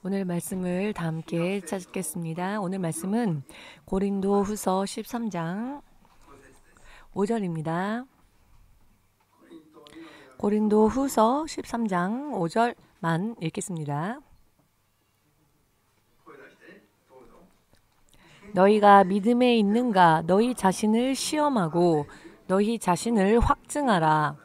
오늘 말씀을 다 함께 찾겠습니다. 오늘 말씀은 고린도후서 13장 5절입니다. 고린도후서 13장 5절만 읽겠습니다. 너희가 믿음에 있는가? 너희 자신을 시험하고 너희 자신을 확증하라.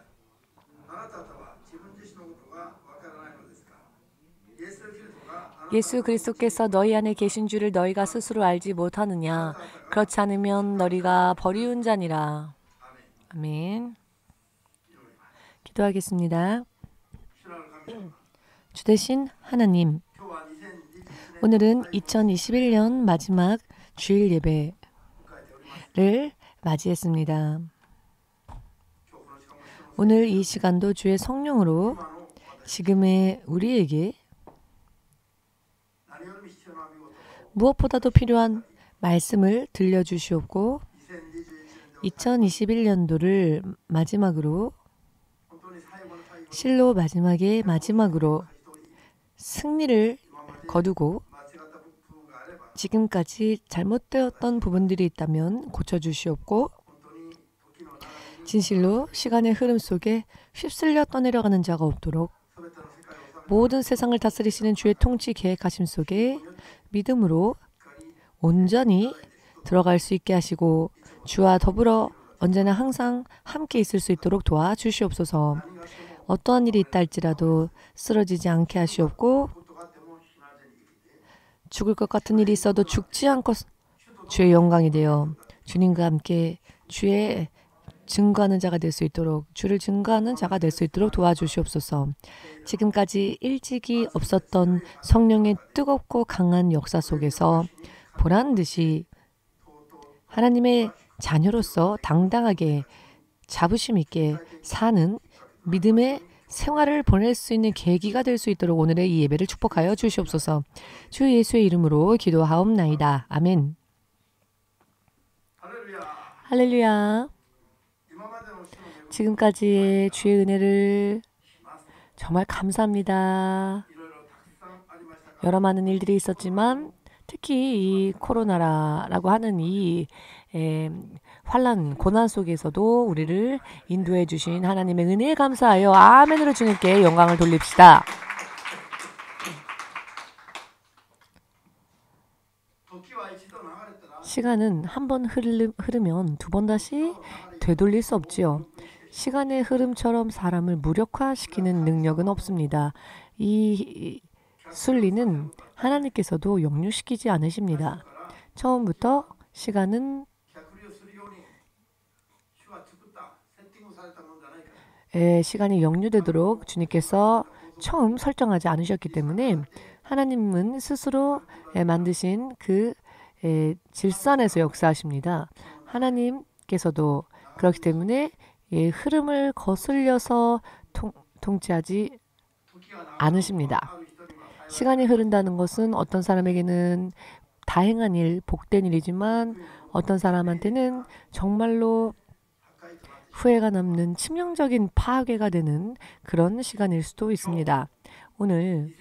예수 그리스도께서 너희 안에 계신 줄을 너희가 스스로 알지 못하느냐? 그렇지 않으면 너희가 버리운 자니라. 아멘. 기도하겠습니다. 주 되신 하나님, 오늘은 2021년 마지막 주일 예배를 맞이했습니다. 오늘 이 시간도 주의 성령으로 지금의 우리에게 무엇보다도 필요한 말씀을 들려주시옵고 2021년도를 마지막으로 실로 마지막에 마지막으로 승리를 거두고 지금까지 잘못되었던 부분들이 있다면 고쳐주시옵고 진실로 시간의 흐름 속에 휩쓸려 떠내려가는 자가 없도록 모든 세상을 다스리시는 주의 통치 계획하심 속에 믿음으로 온전히 들어갈 수 있게 하시고 주와 더불어 언제나 항상 함께 있을 수 있도록 도와주시옵소서. 어떠한 일이 있다 할지라도 쓰러지지 않게 하시옵고 죽을 것 같은 일이 있어도 죽지 않고 주의 영광이 되어 주님과 함께 주의 증거하는 자가 될 수 있도록 주를 증거하는 자가 될 수 있도록 도와주시옵소서. 지금까지 일찍이 없었던 성령의 뜨겁고 강한 역사 속에서 보란듯이 하나님의 자녀로서 당당하게 자부심 있게 사는 믿음의 생활을 보낼 수 있는 계기가 될 수 있도록 오늘의 이 예배를 축복하여 주시옵소서. 주 예수의 이름으로 기도하옵나이다. 아멘. 할렐루야. 지금까지의 주의 은혜를 정말 감사합니다. 여러 많은 일들이 있었지만 특히 이 코로나라고 하는 이 환난, 고난 속에서도 우리를 인도해 주신 하나님의 은혜에 감사하여 아멘으로 주님께 영광을 돌립시다. 시간은 한 번 흐르면 두 번 다시 되돌릴 수 없지요. 시간의 흐름처럼 사람을 무력화시키는 능력은 없습니다. 이 순리는 하나님께서도 역류시키지 않으십니다. 처음부터 시간은 시간이 역류되도록 주님께서 처음 설정하지 않으셨기 때문에 하나님은 스스로 만드신 그 질서 안에서 역사하십니다. 하나님께서도 그렇기 때문에 흐름을 거슬려서 통치하지 않으십니다. 시간이 흐른다는 것은 어떤 사람에게는 다행한 일, 복된 일이지만 어떤 사람한테는 정말로 후회가 남는 치명적인 파괴가 되는 그런 시간일 수도 있습니다. 오늘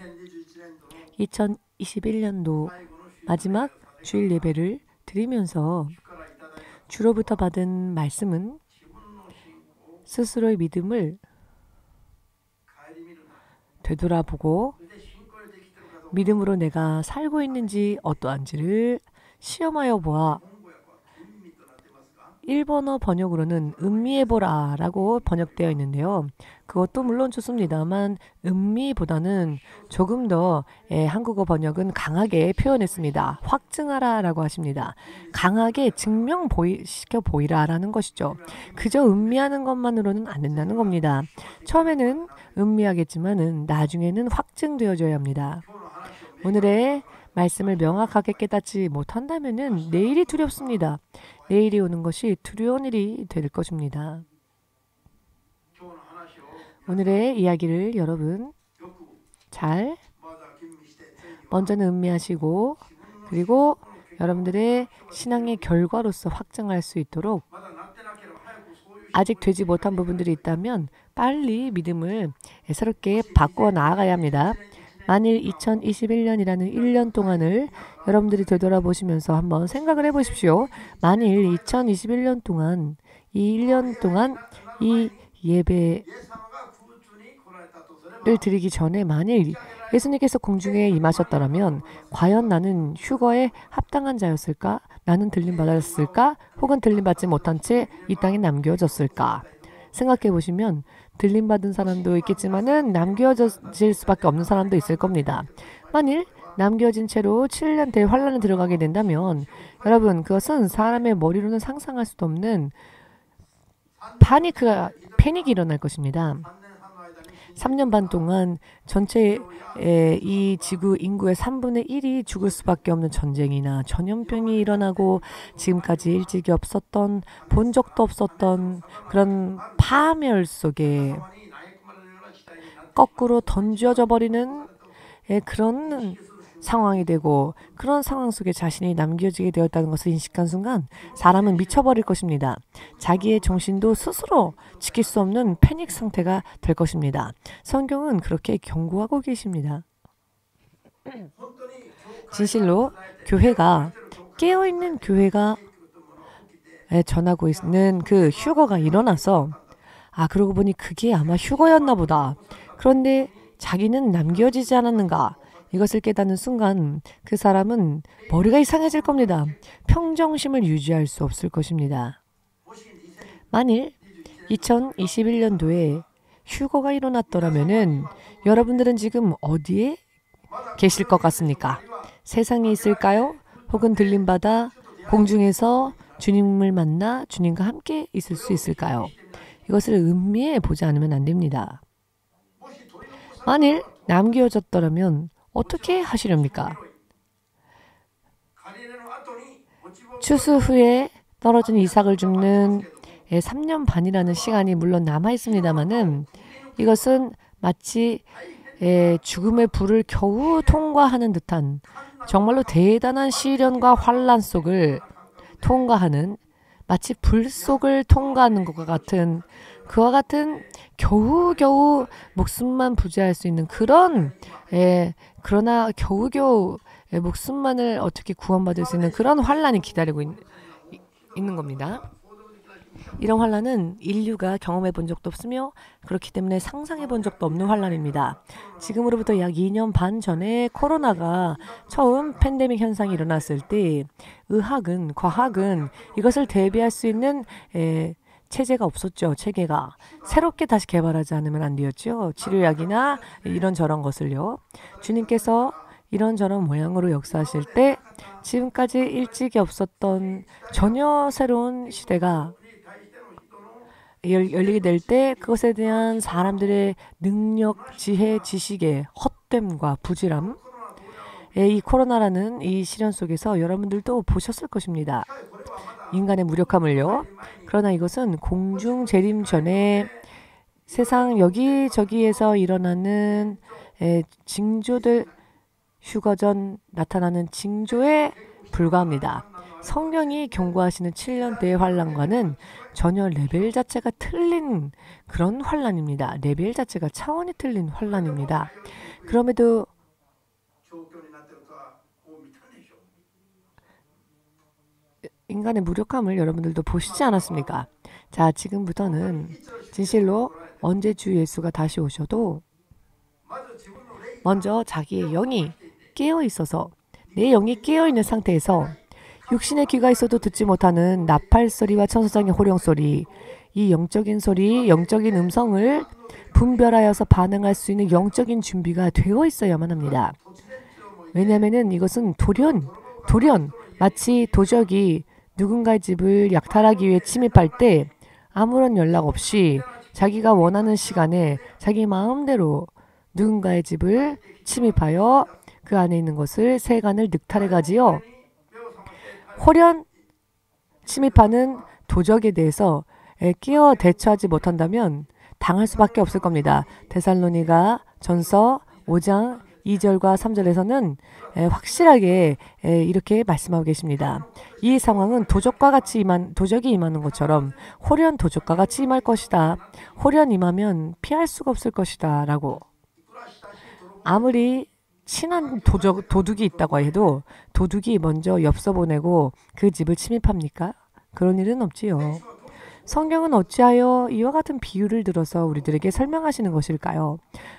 2021년도 마지막 주일 예배를 드리면서 주로부터 받은 말씀은 스스로의 믿음을 되돌아보고 믿음으로 내가 살고 있는지 어떠한지를 시험하여 보아. 일본어 번역으로는 음미해보라 라고 번역되어 있는데요. 그것도 물론 좋습니다만 음미보다는 조금 더 한국어 번역은 강하게 표현했습니다. 확증하라 라고 하십니다. 강하게 증명시켜 보이라 라는 것이죠. 그저 음미하는 것만으로는 안 된다는 겁니다. 처음에는 음미하겠지만은 나중에는 확증되어져야 합니다. 오늘의 말씀을 명확하게 깨닫지 못한다면은 내일이 두렵습니다. 내일이 오는 것이 두려운 일이 될 것입니다. 오늘의 이야기를 여러분 잘 먼저는 음미하시고 그리고 여러분들의 신앙의 결과로서 확증할 수 있도록 아직 되지 못한 부분들이 있다면 빨리 믿음을 새롭게 바꿔 나아가야 합니다. 만일 2021년이라는 1년 동안을 여러분들이 되돌아보시면서 한번 생각을 해보십시오. 만일 2021년 동안 이 1년 동안 이 예배를 드리기 전에 만일 예수님께서 공중에 임하셨더라면 과연 나는 휴거에 합당한 자였을까? 나는 들림받았을까? 혹은 들림받지 못한 채 이 땅에 남겨졌을까? 생각해 보시면 들림받은 사람도 있겠지만은 남겨질 수밖에 없는 사람도 있을 겁니다. 만일 남겨진 채로 7년 대환란에 들어가게 된다면 여러분 그것은 사람의 머리로는 상상할 수도 없는 패닉이 일어날 것입니다. 3년 반 동안 전체 이 지구 인구의 3분의 1이 죽을 수밖에 없는 전쟁이나 전염병이 일어나고 지금까지 일찍이 없었던 본 적도 없었던 그런 파멸 속에 거꾸로 던져져 버리는 그런 상황이 되고 그런 상황 속에 자신이 남겨지게 되었다는 것을 인식한 순간 사람은 미쳐버릴 것입니다. 자기의 정신도 스스로 지킬 수 없는 패닉 상태가 될 것입니다. 성경은 그렇게 경고하고 계십니다. 진실로 교회가 깨어있는 교회가 전하고 있는 그 휴거가 일어나서 그러고 보니 그게 아마 휴거였나 보다. 그런데 자기는 남겨지지 않았는가? 이것을 깨닫는 순간 그 사람은 머리가 이상해질 겁니다. 평정심을 유지할 수 없을 것입니다. 만일 2021년도에 휴거가 일어났더라면은 여러분들은 지금 어디에 계실 것 같습니까? 세상에 있을까요? 혹은 들림받아 공중에서 주님을 만나 주님과 함께 있을 수 있을까요? 이것을 음미해 보지 않으면 안 됩니다. 만일 남겨졌더라면 어떻게 하시렵니까? 추수 후에 떨어진 이삭을 줍는 3년 반이라는 시간이 물론 남아 있습니다만은 이것은 마치 죽음의 불을 겨우 통과하는 듯한 정말로 대단한 시련과 환란 속을 통과하는 마치 불 속을 통과하는 것과 같은 그와 같은 겨우겨우 목숨만 부지할 수 있는 그런 그러나 겨우겨우 목숨만을 어떻게 구원받을 수 있는 그런 환란이 기다리고 있는 겁니다. 이런 환란은 인류가 경험해 본 적도 없으며 그렇기 때문에 상상해 본 적도 없는 환란입니다. 지금으로부터 약 2년 반 전에 코로나가 처음 팬데믹 현상이 일어났을 때 의학은 과학은 이것을 대비할 수 있는 체제가 없었죠. 체계가 새롭게 다시 개발하지 않으면 안 되었죠. 치료약이나 이런저런 것을요. 주님께서 이런저런 모양으로 역사하실 때 지금까지 일찍이 없었던 전혀 새로운 시대가 열리게 될 때 그것에 대한 사람들의 능력, 지혜, 지식의 헛됨과 부질함 이 코로나라는 이 시련 속에서 여러분들도 보셨을 것입니다. 인간의 무력함을요. 그러나 이것은 공중 재림 전에 세상 여기저기에서 일어나는 징조들 휴거 전 나타나는 징조에 불과합니다. 성경이 경고하시는 7년대의 환란과는 전혀 레벨 자체가 틀린 그런 환란입니다. 레벨 자체가 차원이 틀린 환란입니다. 그럼에도 인간의 무력함을 여러분들도 보시지 않았습니까? 자, 지금부터는 진실로 언제 주 예수가 다시 오셔도 먼저 자기의 영이 깨어 있어서 내 영이 깨어 있는 상태에서 육신의 귀가 있어도 듣지 못하는 나팔 소리와 천사장의 호령 소리, 이 영적인 소리, 영적인 음성을 분별하여서 반응할 수 있는 영적인 준비가 되어 있어야만 합니다. 왜냐하면 이것은 돌연 마치 도적이 누군가의 집을 약탈하기 위해 침입할 때 아무런 연락 없이 자기가 원하는 시간에 자기 마음대로 누군가의 집을 침입하여 그 안에 있는 것을 세간을 늑탈해 가지요. 호련 침입하는 도적에 대해서 끼어 대처하지 못한다면 당할 수밖에 없을 겁니다. 데살로니가 전서 5장 2절과 3절에서는 확실하게 이렇게 말씀하고 계십니다. 이 상황은 도적이 임하는 것처럼 호련 도적과 같이 임할 것이다. 호련 임하면 피할 수가 없을 것이다. 라고. 아무리 친한 도둑이 있다고 해도 도둑이 먼저 엽서 보내고 그 집을 침입합니까? 그런 일은 없지요. 성경은 어찌하여 이와 같은 비유를 들어서 우리들에게 설명하시는 것일까요?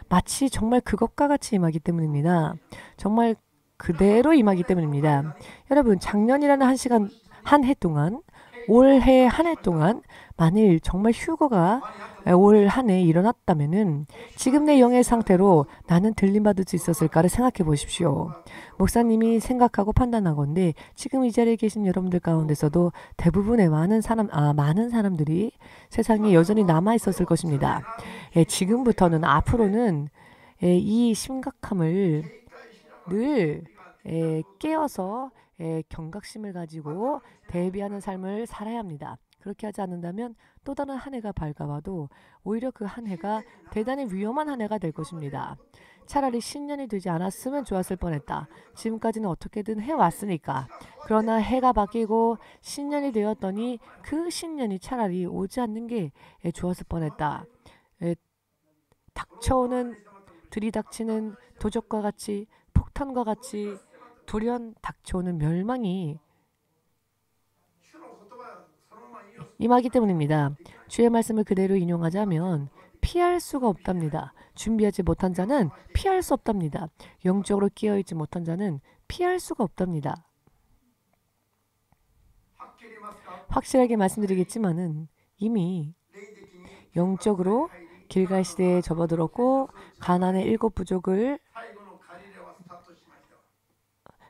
마치 정말 그것과 같이 임하기 때문입니다. 정말 그대로 임하기 때문입니다. 여러분, 작년이라는 한 해 동안, 올해 한 해 동안 만일 정말 휴거가 올 한 해 일어났다면은 지금 내 영의 상태로 나는 들림받을 수 있었을까를 생각해 보십시오. 목사님이 생각하고 판단하건대 지금 이 자리에 계신 여러분들 가운데서도 대부분의 많은 사람들이 세상에 여전히 남아 있었을 것입니다. 지금부터는 앞으로는 이 심각함을 늘 깨어서 경각심을 가지고 대비하는 삶을 살아야 합니다. 그렇게 하지 않는다면 또 다른 한 해가 밝아와도 오히려 그 한 해가 대단히 위험한 한 해가 될 것입니다. 차라리 신년이 되지 않았으면 좋았을 뻔했다. 지금까지는 어떻게든 해왔으니까. 그러나 해가 바뀌고 신년이 되었더니 그 신년이 차라리 오지 않는 게 좋았을 뻔했다. 들이닥치는 도적과 같이 폭탄과 같이 돌연 닥쳐오는 멸망이 임하기 때문입니다. 주의 말씀을 그대로 인용하자면 피할 수가 없답니다. 준비하지 못한 자는 피할 수 없답니다. 영적으로 깨어있지 못한 자는 피할 수가 없답니다. 확실하게 말씀드리겠지만은 이미 영적으로 길갈 시대에 접어들었고 가나안의 7 부족을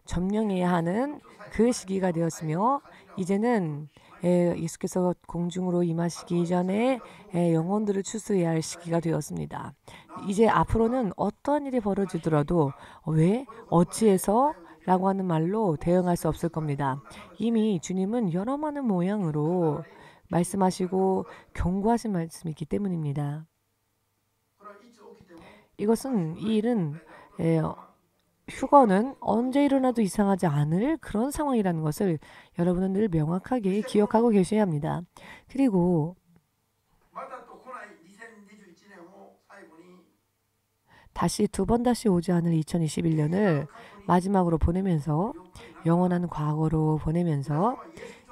점령해야 하는 그 시기가 되었으며 이제는 예수께서 공중으로 임하시기 전에 영혼들을 추수해야 할 시기가 되었습니다. 이제 앞으로는 어떠한 일이 벌어지더라도 왜? 어찌해서? 라고 하는 말로 대응할 수 없을 겁니다. 이미 주님은 여러 많은 모양으로 말씀하시고 경고하신 말씀이 있기 때문입니다. 이 일은 휴거는 언제 일어나도 이상하지 않을 그런 상황이라는 것을 여러분은 늘 명확하게 기억하고 계셔야 합니다. 그리고 다시 두 번 다시 오지 않을 2021년을 마지막으로 보내면서 영원한 과거로 보내면서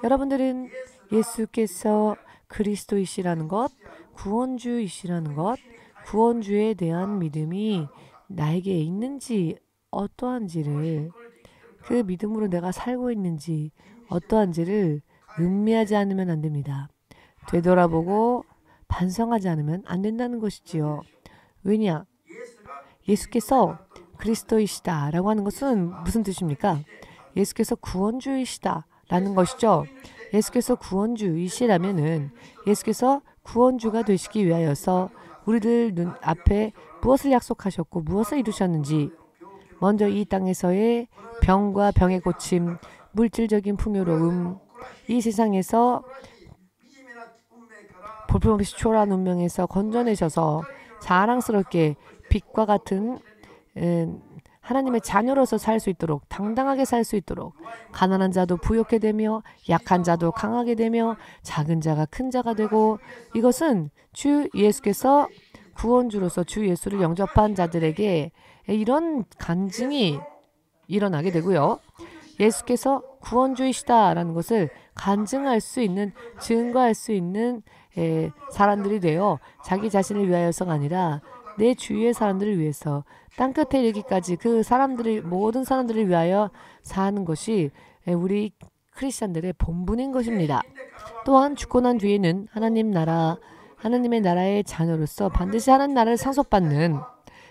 여러분들은 예수께서 그리스도이시라는 것, 구원주이시라는 것, 구원주에 대한 믿음이 나에게 있는지 어떠한지를 그 믿음으로 내가 살고 있는지 어떠한지를 음미하지 않으면 안 됩니다. 되돌아보고 반성하지 않으면 안 된다는 것이지요. 왜냐? 예수께서 그리스도이시다 라고 하는 것은 무슨 뜻입니까? 예수께서 구원주이시다 라는 것이죠. 예수께서 구원주이시라면은 예수께서 구원주가 되시기 위하여서 우리들 눈앞에 무엇을 약속하셨고 무엇을 이루셨는지 먼저 이 땅에서의 병과 병의 고침, 물질적인 풍요로움, 이 세상에서 볼품없이 초라한 운명에서 건져내셔서 자랑스럽게 빛과 같은 하나님의 자녀로서 살 수 있도록 당당하게 살 수 있도록 가난한 자도 부욕하게 되며 약한 자도 강하게 되며 작은 자가 큰 자가 되고 이것은 주 예수께서 구원주로서 주 예수를 영접한 자들에게 이런 간증이 일어나게 되고요. 예수께서 구원주이시다라는 것을 간증할 수 있는 증거할 수 있는 사람들이 되어 자기 자신을 위하여서가 아니라 내 주위의 사람들을 위해서 땅끝에 이르기까지 그 모든 사람들을 위하여 사는 것이 우리 크리스찬들의 본분인 것입니다. 또한 죽고 난 뒤에는 하나님의 나라의 자녀로서 반드시 하나님 나라를 상속받는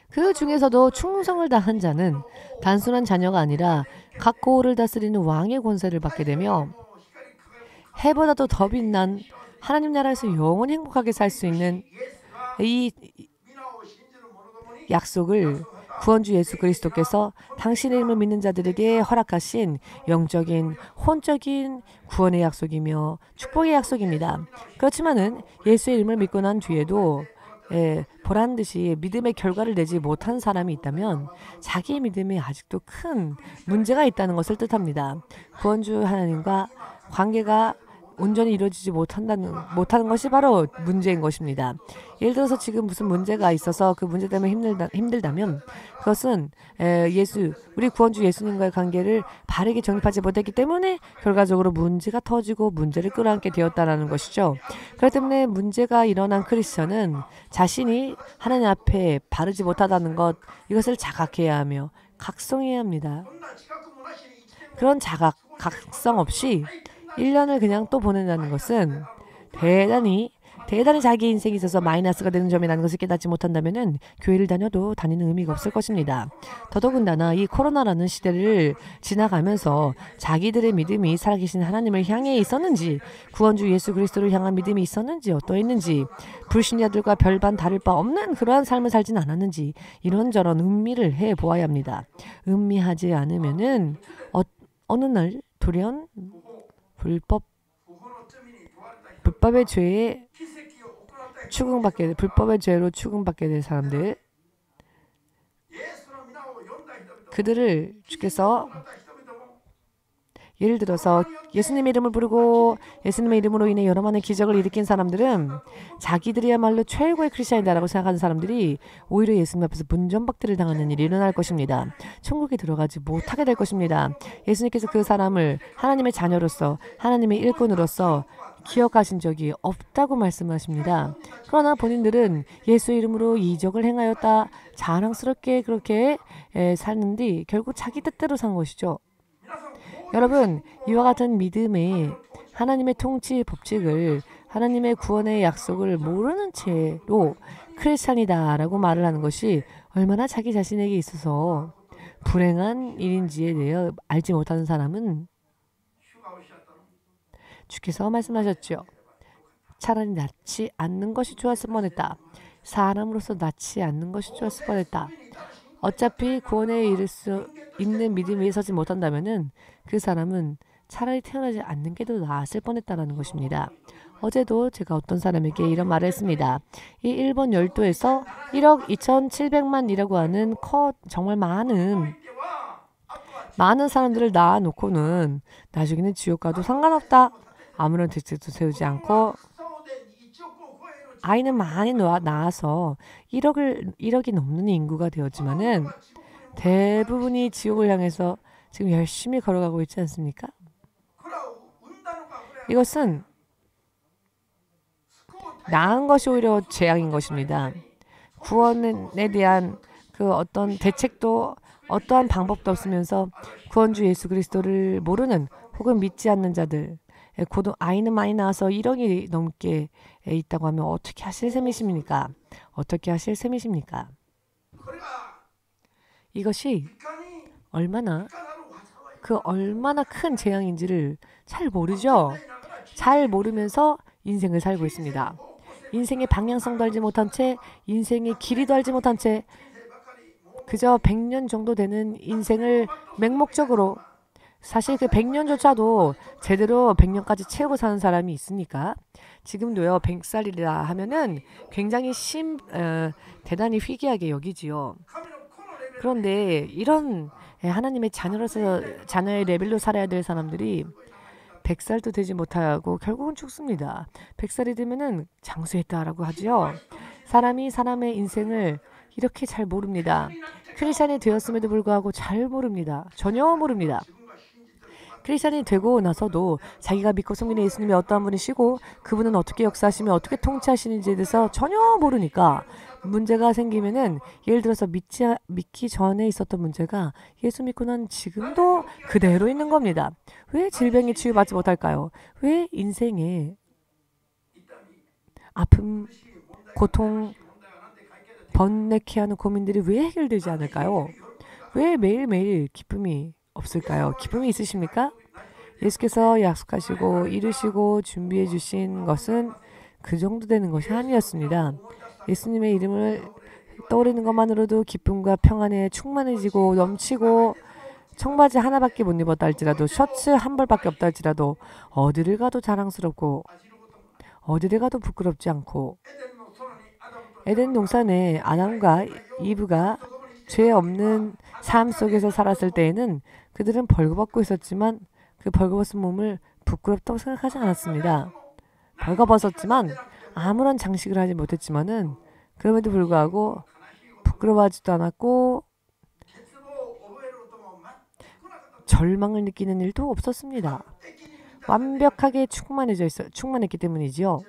그 중에서도 충성을 다한 자는 단순한 자녀가 아니라 각 고을을 다스리는 왕의 권세를 받게 되며 해보다도 더 빛난 하나님 나라에서 영원히 행복하게 살 수 있는 이 약속을 구원주 예수 그리스도께서 당신의 이름을 믿는 자들에게 허락하신 영적인 혼적인 구원의 약속이며 축복의 약속입니다. 그렇지만은 예수의 이름을 믿고 난 뒤에도 보란 듯이 믿음의 결과를 내지 못한 사람이 있다면 자기의 믿음에 아직도 큰 문제가 있다는 것을 뜻합니다. 구원주 하나님과 관계가 온전히 이루어지지 못하는 것이 바로 문제인 것입니다. 예를 들어서 지금 무슨 문제가 있어서 그 문제 때문에 힘들다면 그것은 우리 구원주 예수님과의 관계를 바르게 정립하지 못했기 때문에 결과적으로 문제가 터지고 문제를 끌어안게 되었다는 것이죠. 그렇기 때문에 문제가 일어난 크리스천은 자신이 하나님 앞에 바르지 못하다는 것, 이것을 자각해야 하며 각성해야 합니다. 그런 각성 없이 1년을 그냥 또 보낸다는 것은 대단히 자기 인생에 있어서 마이너스가 되는 점이라는 것을 깨닫지 못한다면 교회를 다녀도 다니는 의미가 없을 것입니다. 더더군다나 이 코로나라는 시대를 지나가면서 자기들의 믿음이 살아계신 하나님을 향해 있었는지, 구원주 예수 그리스도를 향한 믿음이 있었는지 어떠했는지, 불신자들과 별반 다를 바 없는 그러한 삶을 살진 않았는지 이런저런 음미를 해보아야 합니다. 음미하지 않으면은 어느 날 돌연 불법의 죄에 불법의 죄로 추궁받게 될 사람들, 그들을 주께서 예를 들어서 예수님의 이름을 부르고 예수님의 이름으로 인해 여러 많은 기적을 일으킨 사람들은 자기들이야말로 최고의 크리스천이다라고 생각하는 사람들이 오히려 예수님 앞에서 문전박대를 당하는 일이 일어날 것입니다. 천국에 들어가지 못하게 될 것입니다. 예수님께서 그 사람을 하나님의 자녀로서, 하나님의 일꾼으로서 기억하신 적이 없다고 말씀하십니다. 그러나 본인들은 예수 이름으로 이적을 행하였다, 자랑스럽게 그렇게 사는데 결국 자기 뜻대로 산 것이죠. 여러분, 이와 같은 믿음의 하나님의 통치 법칙을, 하나님의 구원의 약속을 모르는 채로 크리스찬이다라고 말을 하는 것이 얼마나 자기 자신에게 있어서 불행한 일인지에 대해 알지 못하는 사람은 주께서 말씀하셨죠. 차라리 낫지 않는 것이 좋았을 뻔했다. 사람으로서 낫지 않는 것이 좋았을 뻔했다. 어차피 구원에 이를 수 있는 믿음 위에 서지 못한다면은 그 사람은 차라리 태어나지 않는 게 더 나았을 뻔했다라는 것입니다. 어제도 제가 어떤 사람에게 이런 말을 했습니다. 이 일본 열도에서 1억 2,700만이라고 하는 정말 많은 사람들을 낳아놓고는 나중에는 지옥 가도 상관없다. 아무런 대책도 세우지 않고 아이는 많이 낳아서 1억이 넘는 인구가 되었지만은 대부분이 지옥을 향해서 지금 열심히 걸어가고 있지 않습니까? 이것은 나은 것이 오히려 재앙인 것입니다. 구원에 대한 그 어떤 대책도 어떠한 방법도 없으면서 구원주 예수 그리스도를 모르는 혹은 믿지 않는 자들, 아이는 많이 낳아서 1억이 넘게 있다고 하면 어떻게 하실 셈이십니까? 어떻게 하실 셈이십니까? 이것이 얼마나 큰 재앙인지를 잘 모르죠. 잘 모르면서 인생을 살고 있습니다. 인생의 방향성도 알지 못한 채, 인생의 길이도 알지 못한 채 그저 100년 정도 되는 인생을 맹목적으로, 사실 그 100년조차도 제대로 100년까지 채우고 사는 사람이 있으니까 지금도요 100살이라 하면은 굉장히 대단히 희귀하게 여기지요. 그런데 이런 하나님의 자녀의 레벨로 살아야 될 사람들이 100살도 되지 못하고 결국은 죽습니다. 100살이 되면은 장수했다라고 하지요. 사람이 사람의 인생을 이렇게 잘 모릅니다. 크리스찬이 되었음에도 불구하고 잘 모릅니다. 전혀 모릅니다. 크리스찬이 되고 나서도 자기가 믿고 섬기는 예수님이 어떠한 분이시고 그분은 어떻게 역사하시며 어떻게 통치하시는지에 대해서 전혀 모르니까 문제가 생기면은, 예를 들어서 믿기 전에 있었던 문제가 예수 믿고 난 지금도 그대로 있는 겁니다. 왜 질병에 치유받지 못할까요? 왜 인생에 아픔, 고통, 번뇌케 하는 고민들이 왜 해결되지 않을까요? 왜 매일매일 기쁨이 없을까요? 기쁨이 있으십니까? 예수께서 약속하시고 이루시고 준비해 주신 것은 그 정도 되는 것이 아니었습니다. 예수님의 이름을 떠오르는 것만으로도 기쁨과 평안에 충만해지고 넘치고, 청바지 하나밖에 못 입었다 할지라도, 셔츠 한 벌밖에 없다 할지라도 어디를 가도 자랑스럽고 어디를 가도 부끄럽지 않고, 에덴 동산에 아담과 이브가 죄 없는 삶 속에서 살았을 때에는 그들은 벌거벗고 있었지만 그 벌거벗은 몸을 부끄럽다고 생각하지 않았습니다. 벌거벗었지만 아무런 장식을 하지 못했지만은 그럼에도 불구하고 부끄러워하지도 않았고 절망을 느끼는 일도 없었습니다. 완벽하게 충만했기 때문이지요.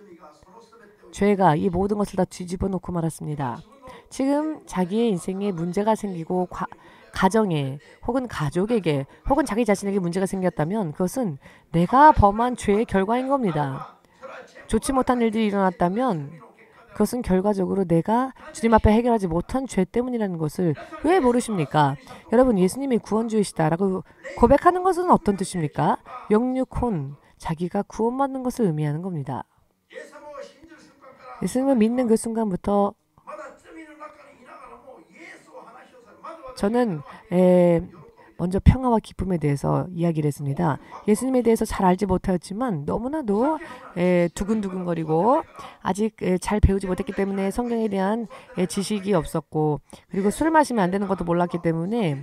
죄가 이 모든 것을 다 뒤집어 놓고 말았습니다. 지금 자기의 인생에 문제가 생기고 가정에 혹은 가족에게 혹은 자기 자신에게 문제가 생겼다면 그것은 내가 범한 죄의 결과인 겁니다. 좋지 못한 일들이 일어났다면 그것은 결과적으로 내가 주님 앞에 해결하지 못한 죄 때문이라는 것을 왜 모르십니까? 여러분, 예수님이 구원주이시다라고 고백하는 것은 어떤 뜻입니까? 영육혼, 자기가 구원받는 것을 의미하는 겁니다. 예수님을 믿는 그 순간부터 저는 먼저 평화와 기쁨에 대해서 이야기를 했습니다. 예수님에 대해서 잘 알지 못하였지만 너무나도 두근두근거리고 아직 잘 배우지 못했기 때문에 성경에 대한 지식이 없었고 그리고 술 마시면 안 되는 것도 몰랐기 때문에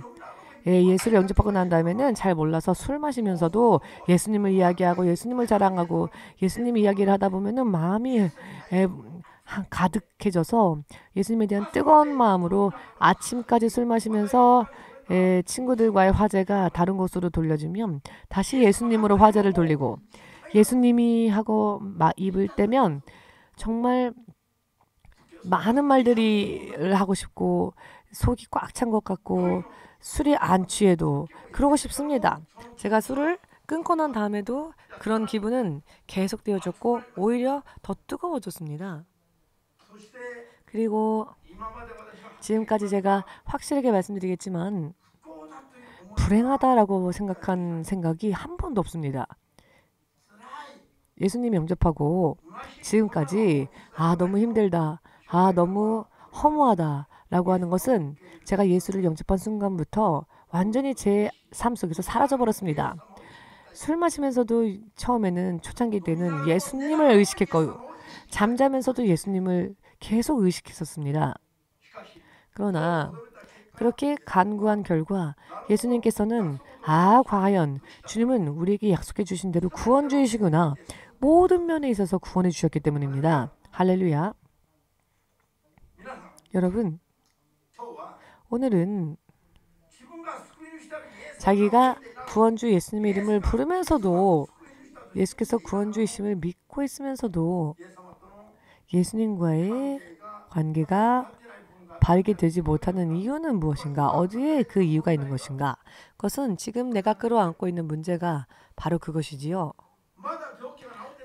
예수를 영접하고 난 다음에는 잘 몰라서 술 마시면서도 예수님을 이야기하고 예수님을 자랑하고 예수님 이야기를 하다 보면은 마음이 가득해져서 예수님에 대한 뜨거운 마음으로 아침까지 술 마시면서 친구들과의 화제가 다른 곳으로 돌려지면 다시 예수님으로 화제를 돌리고 예수님이 하고 입을 떼면 정말 많은 말들이 하고 싶고 속이 꽉 찬 것 같고 술이 안 취해도 그러고 싶습니다. 제가 술을 끊고 난 다음에도 그런 기분은 계속되어졌고 오히려 더 뜨거워졌습니다. 그리고 지금까지 제가 확실하게 말씀드리겠지만 불행하다라고 생각한 생각이 한 번도 없습니다. 예수님 영접하고 지금까지 너무 힘들다, 너무 허무하다 라고 하는 것은 제가 예수를 영접한 순간부터 완전히 제 삶 속에서 사라져버렸습니다. 술 마시면서도 처음에는 초창기 때는 예수님을 의식했고 잠자면서도 예수님을 계속 의식했었습니다. 그러나 그렇게 간구한 결과 예수님께서는 과연 주님은 우리에게 약속해 주신 대로 구원주이시구나. 모든 면에 있어서 구원해 주셨기 때문입니다. 할렐루야. 여러분, 오늘은 자기가 구원주 예수님의 이름을 부르면서도 예수께서 구원주이심을 믿고 있으면서도 예수님과의 관계가 바르게 되지 못하는 이유는 무엇인가? 어디에 그 이유가 있는 것인가? 그것은 지금 내가 끌어안고 있는 문제가 바로 그것이지요.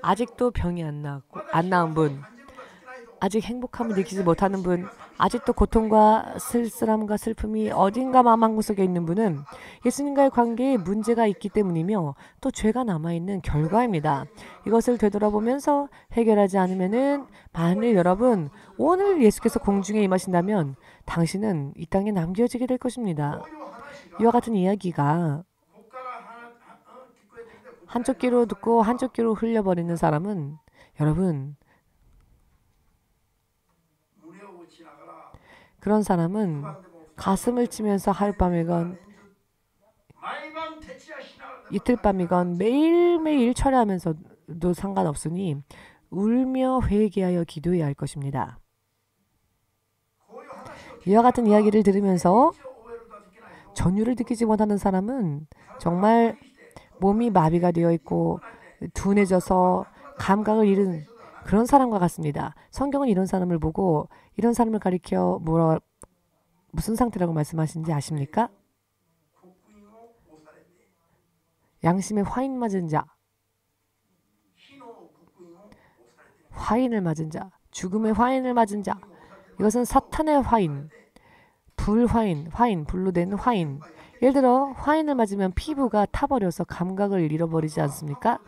아직도 병이 안 나은 분, 아직 행복함을 느끼지 못하는 분, 아직도 고통과 쓸쓸함과 슬픔이 어딘가 마음 한구석에 있는 분은 예수님과의 관계에 문제가 있기 때문이며 또 죄가 남아있는 결과입니다. 이것을 되돌아보면서 해결하지 않으면은 만일 여러분 오늘 예수께서 공중에 임하신다면 당신은 이 땅에 남겨지게 될 것입니다. 이와 같은 이야기가 한쪽 귀로 듣고 한쪽 귀로 흘려버리는 사람은 여러분 그런 사람은 가슴을 치면서 하룻밤이건 이틀밤이건 매일매일 철회하면서도 상관없으니 울며 회개하여 기도해야 할 것입니다. 이와 같은 이야기를 들으면서 전율을 느끼지 못하는 사람은 정말 몸이 마비가 되어 있고 둔해져서 감각을 잃은 그런 사람과 같습니다. 성경은 이런 사람을 보고 이런 사람을 가리켜 무슨 상태라고 말씀하시는지 아십니까? 양심의 화인 맞은 자, 화인을 맞은 자, 죽음의 화인을 맞은 자. 이것은 사탄의 화인, 화인, 불로 된 화인. 예를 들어 화인을 맞으면 피부가 타버려서 감각을 잃어버리지 않습니까?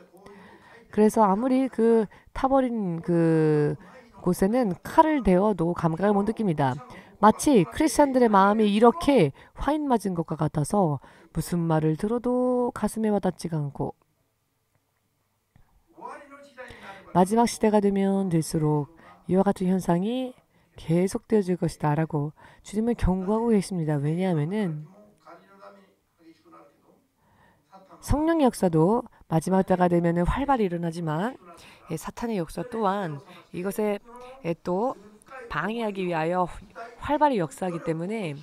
그래서 아무리 그 타버린 그 곳에는 칼을 대어도 감각을 못 느낍니다. 마치 크리스천들의 마음이 이렇게 화인 맞은 것과 같아서 무슨 말을 들어도 가슴에 와닿지가 않고 마지막 시대가 되면 될수록 이와 같은 현상이 계속되어질 것이다 라고 주님은 경고하고 계십니다. 왜냐하면은 성령의 역사도 마지막 때가 되면은 활발히 일어나지만 사탄의 역사 또한 이것에 또 방해하기 위하여 활발히 역사하기 때문에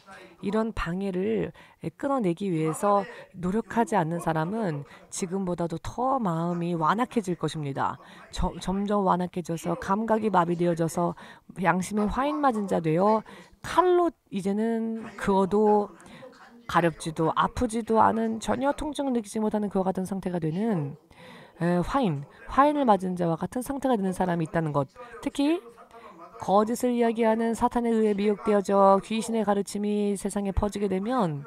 이런 방해를 끊어내기 위해서 노력하지 않는 사람은 지금보다도 더 마음이 완악해질 것입니다. 점점 완악해져서 감각이 마비되어져서 양심의 화인 맞은 자 되어 칼로 이제는 그어도 가렵지도 아프지도 않은 전혀 통증을 느끼지 못하는 그와 같은 상태가 되는 화인을 맞은 자와 같은 상태가 되는 사람이 있다는 것. 특히 거짓을 이야기하는 사탄에 의해 미혹되어져 귀신의 가르침이 세상에 퍼지게 되면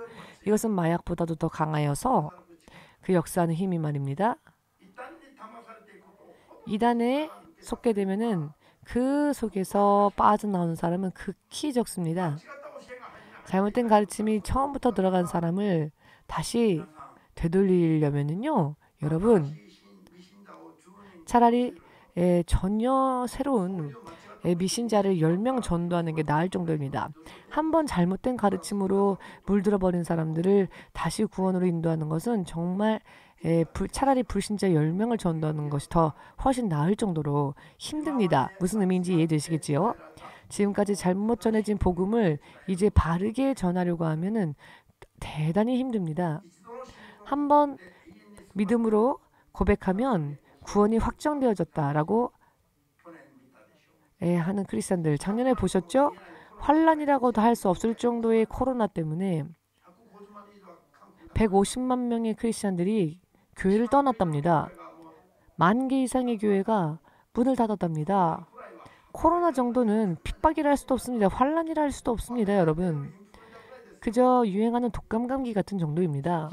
이것은 마약보다도 더 강하여서 그 역사하는 힘이 말입니다. 이단에 속게 되면은 그 속에서 빠져나오는 사람은 극히 적습니다. 잘못된 가르침이 처음부터 들어간 사람을 다시 되돌리려면은요, 여러분 차라리 전혀 새로운 미신자를 10명 전도하는 게 나을 정도입니다. 한번 잘못된 가르침으로 물들어 버린 사람들을 다시 구원으로 인도하는 것은 정말 차라리 불신자 10명을 전도하는 것이 더 훨씬 나을 정도로 힘듭니다. 무슨 의미인지 이해되시겠지요? 지금까지 잘못 전해진 복음을 이제 바르게 전하려고 하면은 대단히 힘듭니다. 한번 믿음으로 고백하면 구원이 확정되어졌다라고 하는 크리스찬들 작년에 보셨죠? 환란이라고도 할 수 없을 정도의 코로나 때문에 150만 명의 크리스찬들이 교회를 떠났답니다. 10,000개 이상의 교회가 문을 닫았답니다. 코로나 정도는 핍박이라 할 수도 없습니다. 환란이라 할 수도 없습니다, 여러분. 그저 유행하는 독감 감기 같은 정도입니다.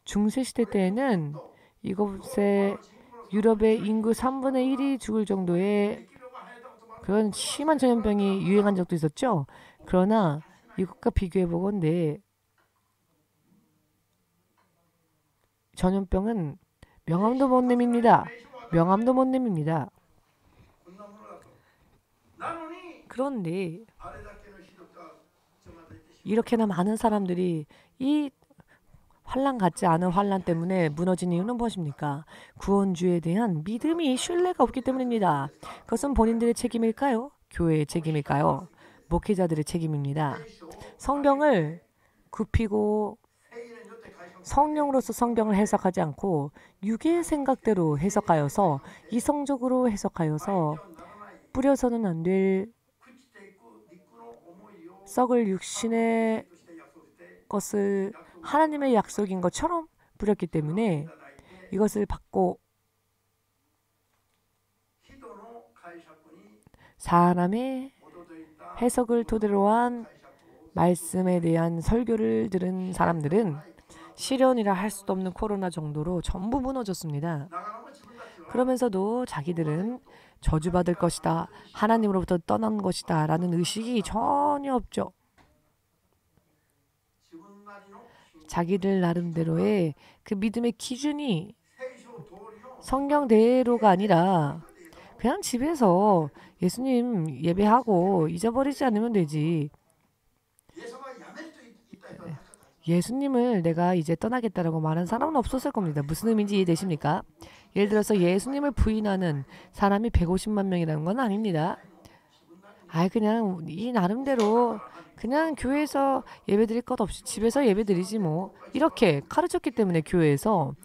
중세시대 때에는 이곳에 유럽의 인구 3분의 1이 죽을 정도의 그런 심한 전염병이 유행한 적도 있었죠. 그러나 이것과 비교해 보건대 전염병은 명함도 못 내밉니다. 명함도 못 내밉니다. 그런데 이렇게나 많은 사람들이 이 환란 같지 않은 환란 때문에 무너진 이유는 무엇입니까? 구원주에 대한 믿음이 신뢰가 없기 때문입니다. 그것은 본인들의 책임일까요? 교회의 책임일까요? 목회자들의 책임입니다. 성경을 굽히고 성령으로서 성경을 해석하지 않고 육의 생각대로 해석하여서 이성적으로 해석하여서 뿌려서는 안 될 썩을 육신의 것을 하나님의 약속인 것처럼 뿌렸기 때문에 이것을 받고 사람의 해석을 토대로 한 말씀에 대한 설교를 들은 사람들은 시련이라 할 수도 없는 코로나 정도로 전부 무너졌습니다. 그러면서도 자기들은 저주받을 것이다, 하나님으로부터 떠난 것이다 라는 의식이 전혀 없죠. 자기들 나름대로의 그 믿음의 기준이 성경대로가 아니라 그냥 집에서 예수님 예배하고 잊어버리지 않으면 되지. 예수님을 내가 이제 떠나겠다라고 말하는 사람은 없었을 겁니다. 무슨 의미인지 이해되십니까? 예를 들어서 예수님을 부인하는 사람이 150만 명이라는 건 아닙니다. 그냥 이 나름대로 그냥 교회에서 예배드릴 것 없이 집에서 예배드리지 뭐 이렇게 가르쳤기 때문에 교회에서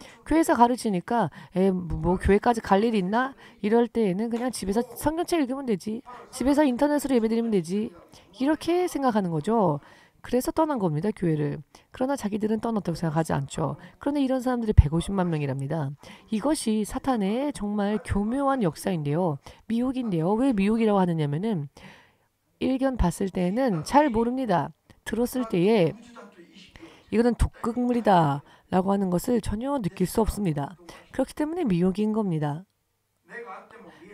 가르치니까 뭐 교회까지 갈 일이 있나? 이럴 때에는 그냥 집에서 성경책 읽으면 되지. 집에서 인터넷으로 예배드리면 되지. 이렇게 생각하는 거죠. 그래서 떠난 겁니다, 교회를. 그러나 자기들은 떠났다고 생각하지 않죠. 그런데 이런 사람들이 150만 명이랍니다. 이것이 사탄의 정말 교묘한 역사인데요. 미혹인데요. 왜 미혹이라고 하느냐면은 일견 봤을 때는 잘 모릅니다. 들었을 때에 이거는 독극물이다 라고 하는 것을 전혀 느낄 수 없습니다. 그렇기 때문에 미혹인 겁니다.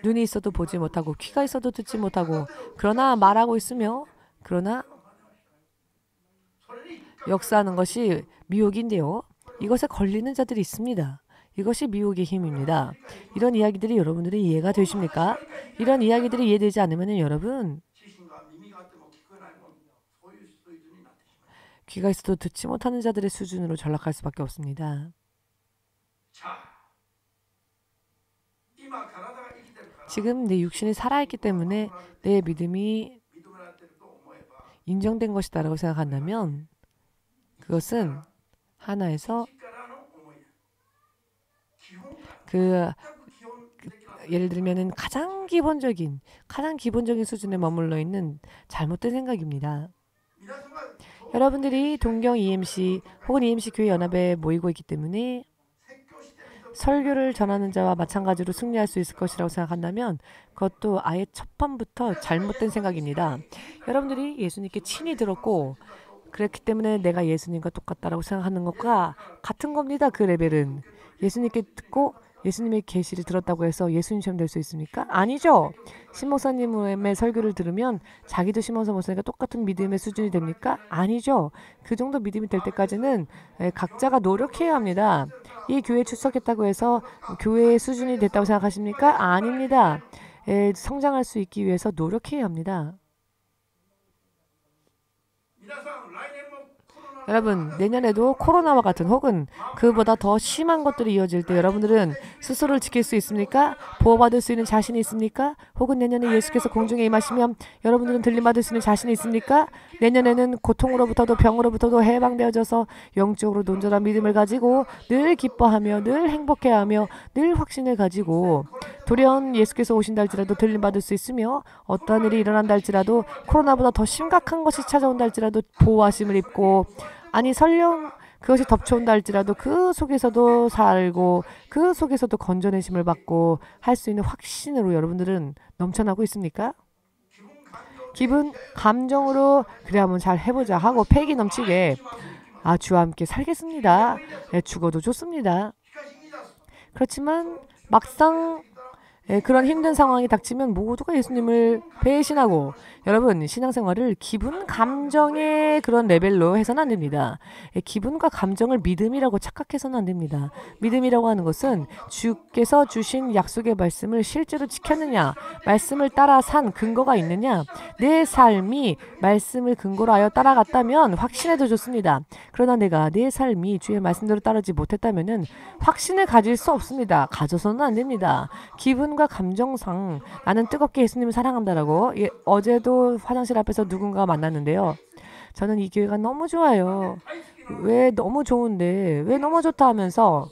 눈이 있어도 보지 못하고 귀가 있어도 듣지 못하고 그러나 말하고 있으며 그러나 역사하는 것이 미혹인데요. 이것에 걸리는 자들이 있습니다. 이것이 미혹의 힘입니다. 이런 이야기들이 여러분들이 이해가 되십니까? 이런 이야기들이 이해되지 않으면 여러분 귀가 있어도 듣지 못하는 자들의 수준으로 전락할 수밖에 없습니다. 지금 내 육신이 살아있기 때문에 내 믿음이 인정된 것이다라고 생각한다면 그것은 하나에서 그 예를 들면은 가장 기본적인 수준에 머물러 있는 잘못된 생각입니다. 여러분들이 동경 EMC 혹은 EMC 교회 연합에 모이고 있기 때문에 설교를 전하는 자와 마찬가지로 승리할 수 있을 것이라고 생각한다면 그것도 아예 첫 번부터 잘못된 생각입니다. 여러분들이 예수님께 친히 들었고 그렇기 때문에 내가 예수님과 똑같다라고 생각하는 것과 같은 겁니다. 그 레벨은. 예수님께 듣고 예수님의 계시를 들었다고 해서 예수님처럼 될 수 있습니까? 아니죠. 신목사님의 설교를 들으면 자기도 심어서 목사니까 똑같은 믿음의 수준이 됩니까? 아니죠. 그 정도 믿음이 될 때까지는 각자가 노력해야 합니다. 이 교회에 출석했다고 해서 교회의 수준이 됐다고 생각하십니까? 아닙니다. 성장할 수 있기 위해서 노력해야 합니다. 여러분, 내년에도 코로나와 같은 혹은 그보다 더 심한 것들이 이어질 때 여러분들은 스스로를 지킬 수 있습니까? 보호받을 수 있는 자신이 있습니까? 혹은 내년에 예수께서 공중에 임하시면 여러분들은 들림받을 수 있는 자신이 있습니까? 내년에는 고통으로부터도 병으로부터도 해방되어져서 영적으로 온전한 믿음을 가지고 늘 기뻐하며 늘 행복해하며 늘 확신을 가지고 돌연 예수께서 오신다 할지라도 들림받을 수 있으며 어떠한 일이 일어난다 할지라도 코로나보다 더 심각한 것이 찾아온다 할지라도 보호하심을 입고 아니 설령 그것이 덮쳐온다 할지라도 그 속에서도 살고 그 속에서도 건져내심을 받고 할 수 있는 확신으로 여러분들은 넘쳐나고 있습니까? 기분, 감정으로 그래 한번 잘 해보자 하고 패기 넘치게 주와 함께 살겠습니다. 죽어도 좋습니다. 그렇지만 막상 그런 힘든 상황이 닥치면 모두가 예수님을 배신하고 여러분 신앙생활을 기분, 감정의 그런 레벨로 해서는 안 됩니다. 기분과 감정을 믿음이라고 착각해서는 안 됩니다. 믿음이라고 하는 것은 주께서 주신 약속의 말씀을 실제로 지켰느냐, 말씀을 따라 산 근거가 있느냐, 내 삶이 말씀을 근거로 하여 따라갔다면 확신해도 좋습니다. 그러나 내가 내 삶이 주의 말씀대로 따르지 못했다면 확신을 가질 수 없습니다. 가져서는 안 됩니다. 기분과 감정상 나는 뜨겁게 예수님을 사랑한다라고 어제도 화장실 앞에서 누군가가 만났는데요. 저는 이 교회가 너무 좋아요. 왜 너무 좋은데 왜 너무 좋다 하면서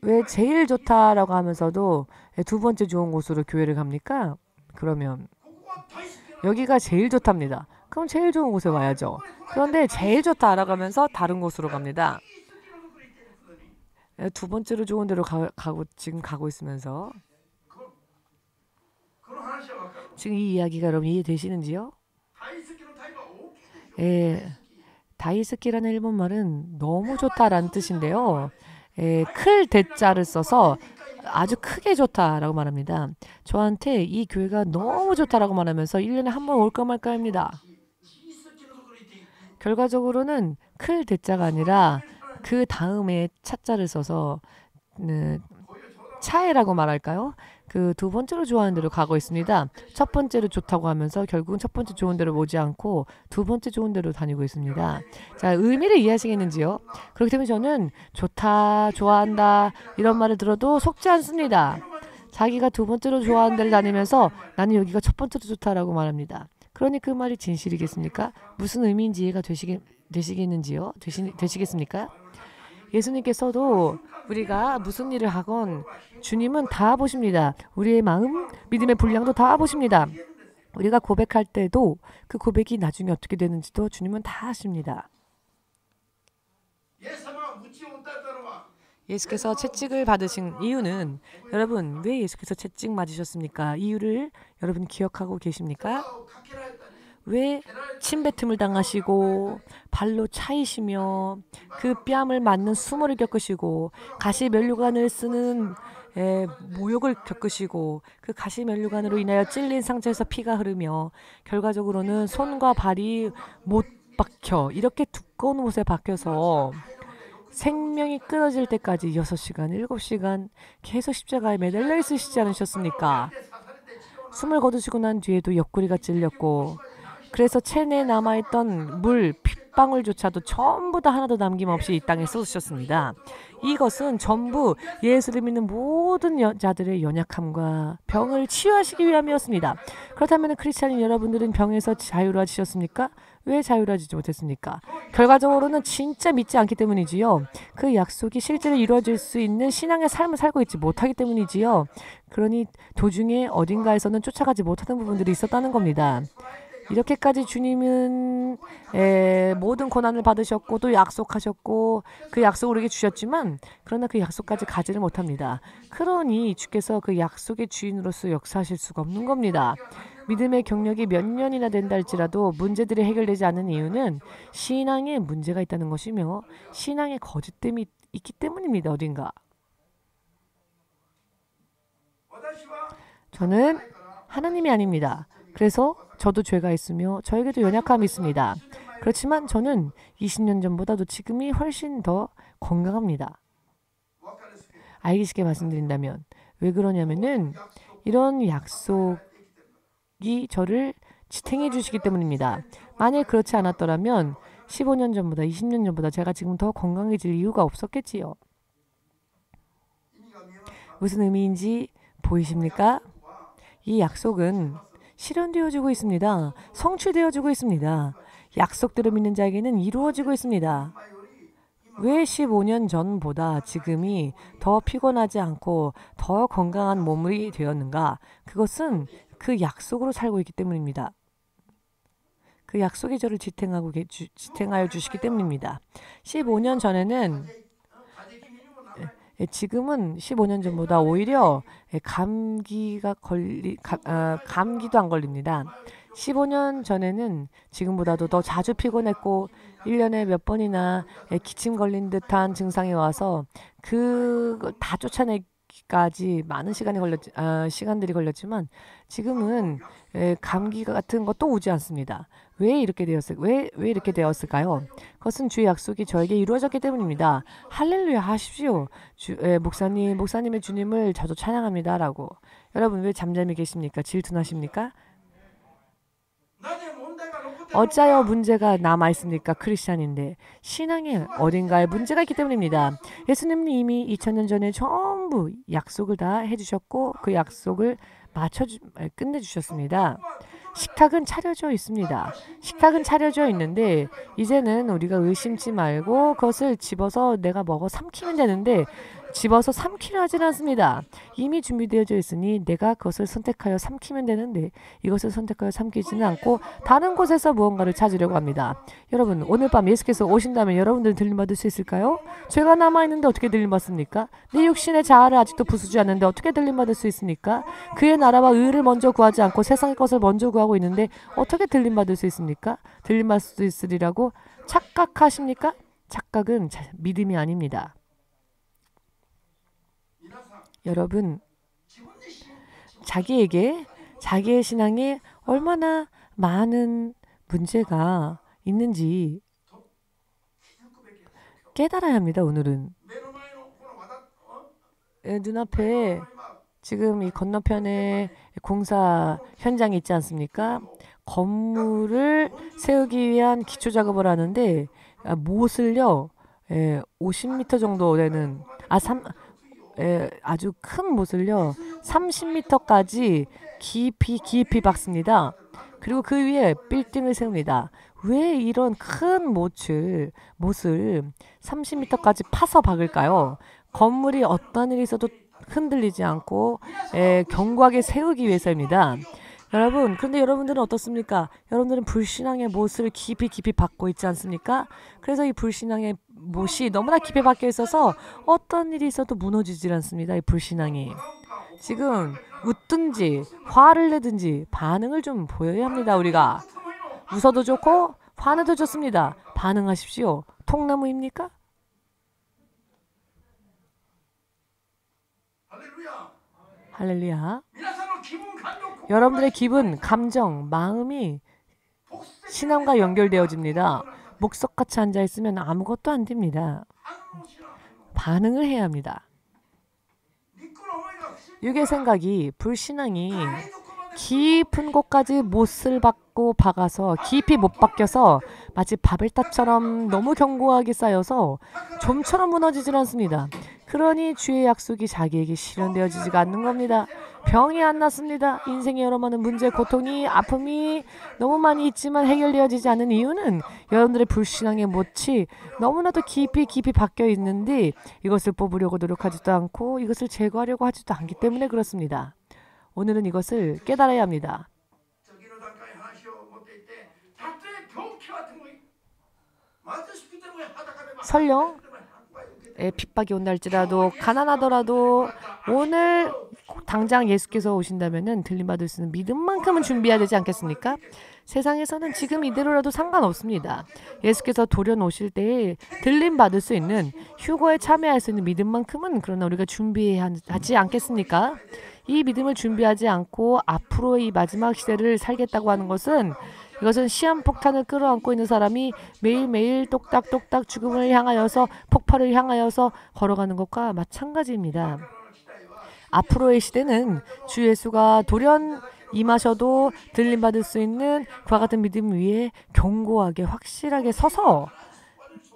왜 제일 좋다라고 하면서도 두 번째 좋은 곳으로 교회를 갑니까? 그러면 여기가 제일 좋답니다. 그럼 제일 좋은 곳에 와야죠. 그런데 제일 좋다라고 하면서 다른 곳으로 갑니다. 두 번째로 좋은 데로 지금 가고 있으면서 지금 이 이야기가 여러분 이해되시는지요? 다이스키라는 일본말은 너무 좋다라는 뜻인데요. 클 대자를 써서 아주 크게 좋다라고 말합니다. 저한테 이 교회가 너무 좋다라고 말하면서 1년에 한 번 올까 말까입니다. 결과적으로는 클 대자가 아니라 그 다음에 차자를 써서 차이라고 말할까요? 그 두 번째로 좋아하는 대로 가고 있습니다. 첫 번째로 좋다고 하면서 결국은 첫 번째 좋은 대로 오지 않고 두 번째 좋은 대로 다니고 있습니다. 자, 의미를 이해하시겠는지요? 그렇기 때문에 저는 좋다, 좋아한다 이런 말을 들어도 속지 않습니다. 자기가 두 번째로 좋아하는 데를 다니면서 나는 여기가 첫 번째로 좋다라고 말합니다. 그러니 그 말이 진실이겠습니까? 무슨 의미인지 이해가 되시겠는지요? 되시겠습니까? 예수님께서도 우리가 무슨 일을 하건 주님은 다 보십니다. 우리의 마음, 믿음의 분량도 다 보십니다. 우리가 고백할 때도 그 고백이 나중에 어떻게 되는지도 주님은 다 아십니다. 예수께서 채찍을 받으신 이유는 여러분 왜 예수께서 채찍 맞으셨습니까? 이유를 여러분 기억하고 계십니까? 왜 침뱉음을 당하시고 발로 차이시며 그 뺨을 맞는 수모를 겪으시고 가시면류관을 쓰는 모욕을 겪으시고 그 가시면류관으로 인하여 찔린 상처에서 피가 흐르며 결과적으로는 손과 발이 못 박혀 이렇게 두꺼운 옷에 박혀서 생명이 끊어질 때까지 6시간, 7시간 계속 십자가에 매달려 있으시지 않으셨습니까? 숨을 거두시고 난 뒤에도 옆구리가 찔렸고 그래서 체내에 남아있던 물방울조차도 전부 다 하나도 남김없이 이 땅에 쏟으셨습니다. 이것은 전부 예수를 믿는 모든 자들의 연약함과 병을 치유하시기 위함이었습니다. 그렇다면 크리스찬인 여러분들은 병에서 자유로워지셨습니까? 왜 자유로워지지 못했습니까? 결과적으로는 진짜 믿지 않기 때문이지요. 그 약속이 실제로 이루어질 수 있는 신앙의 삶을 살고 있지 못하기 때문이지요. 그러니 도중에 어딘가에서는 쫓아가지 못하는 부분들이 있었다는 겁니다. 이렇게까지 주님은 모든 고난을 받으셨고 또 약속하셨고 그 약속을 우리에게 주셨지만 그러나 그 약속까지 가지를 못합니다. 그러니 주께서 그 약속의 주인으로서 역사하실 수가 없는 겁니다. 믿음의 경력이 몇 년이나 된다 할지라도 문제들이 해결되지 않는 이유는 신앙에 문제가 있다는 것이며 신앙의 거짓됨이 있기 때문입니다. 어딘가. 저는 하나님이 아닙니다. 그래서 저도 죄가 있으며 저에게도 연약함이 있습니다. 그렇지만 저는 20년 전보다도 지금이 훨씬 더 건강합니다. 알기 쉽게 말씀드린다면 왜 그러냐면은 이런 약속이 저를 지탱해 주시기 때문입니다. 만일 그렇지 않았더라면 15년 전보다 20년 전보다 제가 지금 더 건강해질 이유가 없었겠지요. 무슨 의미인지 보이십니까? 이 약속은 실현되어지고 있습니다. 성취되어지고 있습니다. 약속대로 믿는 자에게는 이루어지고 있습니다. 왜 15년 전보다 지금이 더 피곤하지 않고 더 건강한 몸이 되었는가? 그것은 그 약속으로 살고 있기 때문입니다. 그 약속이 저를 지탱하여 주시기 때문입니다. 15년 전에는 지금은 15년 전보다 오히려 감기도 안 걸립니다. 15년 전에는 지금보다도 더 자주 피곤했고 1년에 몇 번이나 기침 걸린 듯한 증상이 와서 그걸 다 쫓아내기까지 많은 시간들이 걸렸지만 지금은 감기 같은 것도 오지 않습니다. 왜 이렇게 되었을까요? 그것은 주의 약속이 저에게 이루어졌기 때문입니다. 할렐루야 하십시오. 목사님의 주님을 저도 찬양합니다라고. 여러분 왜 잠잠히 계십니까? 질투나십니까? 어찌하여 문제가 남아있습니까? 크리스찬인데 신앙에 어딘가에 문제가 있기 때문입니다. 예수님은 이미 2000년 전에 전부 약속을 다 해주셨고 그 약속을 끝내주셨습니다. 식탁은 차려져 있습니다. 식탁은 차려져 있는데 이제는 우리가 의심치 말고 그것을 집어서 내가 먹어 삼키면 되는데 집어서 삼키려 하지는 않습니다. 이미 준비되어져 있으니 내가 그것을 선택하여 삼키면 되는데 이것을 선택하여 삼키지는 않고 다른 곳에서 무언가를 찾으려고 합니다. 여러분 오늘 밤 예수께서 오신다면 여러분들은 들림받을 수 있을까요? 죄가 남아있는데 어떻게 들림받습니까? 내 육신의 자아를 아직도 부수지 않는데 어떻게 들림받을 수 있습니까? 그의 나라와 의를 먼저 구하지 않고 세상의 것을 먼저 구하고 있는데 어떻게 들림받을 수 있습니까? 들림받을 수 있으리라고 착각하십니까? 착각은 믿음이 아닙니다. 여러분 자기의 신앙에 얼마나 많은 문제가 있는지 깨달아야 합니다. 오늘은 눈앞에 지금 이 건너편에 공사 현장이 있지 않습니까? 건물을 세우기 위한 기초 작업을 하는데 못을요 50m 정도 되는 아주 큰 못을요 30m까지 깊이 박습니다. 그리고 그 위에 빌딩을 세웁니다. 왜 이런 큰 못을 30m까지 파서 박을까요? 건물이 어떤 일이 있어도 흔들리지 않고 견고하게 세우기 위해서입니다. 여러분, 그런데 여러분들은 어떻습니까? 여러분들은 불신앙의 못을 깊이 박고 있지 않습니까? 그래서 이 불신앙의 못이 너무나 깊이 박혀 있어서 어떤 일이 있어도 무너지질 않습니다. 이 불신앙이. 지금 웃든지 화를 내든지 반응을 좀 보여야 합니다. 우리가. 웃어도 좋고 화내도 좋습니다. 반응하십시오. 통나무입니까? 할렐루야. 여러분들의 기분, 감정, 마음이 신앙과 연결되어집니다. 목석같이 앉아있으면 아무것도 안 됩니다. 반응을 해야 합니다. 육의 생각이, 불신앙이 깊은 곳까지 못을 박고 박아서 깊이 못 박혀서 마치 바벨탑처럼 너무 견고하게 쌓여서 좀처럼 무너지질 않습니다. 그러니 주의 약속이 자기에게 실현되어지지가 않는 겁니다. 병이 안 났습니다. 인생의 여러 많은 문제, 고통이, 아픔이 너무 많이 있지만 해결되어지지 않는 이유는 여러분들의 불신앙의 못이 너무나도 깊이 박혀 있는데 이것을 뽑으려고 노력하지도 않고 이것을 제거하려고 하지도 않기 때문에 그렇습니다. 오늘은 이것을 깨달아야 합니다. 설령 핍박이 온달지라도 가난하더라도 오늘 당장 예수께서 오신다면은 들림받을 수 있는 믿음만큼은 준비해야 되지 않겠습니까? 세상에서는 지금 이대로라도 상관없습니다. 예수께서 돌연 오실 때에 들림받을 수 있는 휴거에 참여할 수 있는 믿음만큼은 그러나 우리가 준비해야 하지 않겠습니까? 이 믿음을 준비하지 않고 앞으로의 이 마지막 시대를 살겠다고 하는 것은 이것은 시한폭탄을 끌어안고 있는 사람이 매일매일 똑딱똑딱 죽음을 향하여서 폭발을 향하여서 걸어가는 것과 마찬가지입니다. 앞으로의 시대는 주 예수가 돌연 임하셔도 들림받을 수 있는 그와 같은 믿음 위에 견고하게 확실하게 서서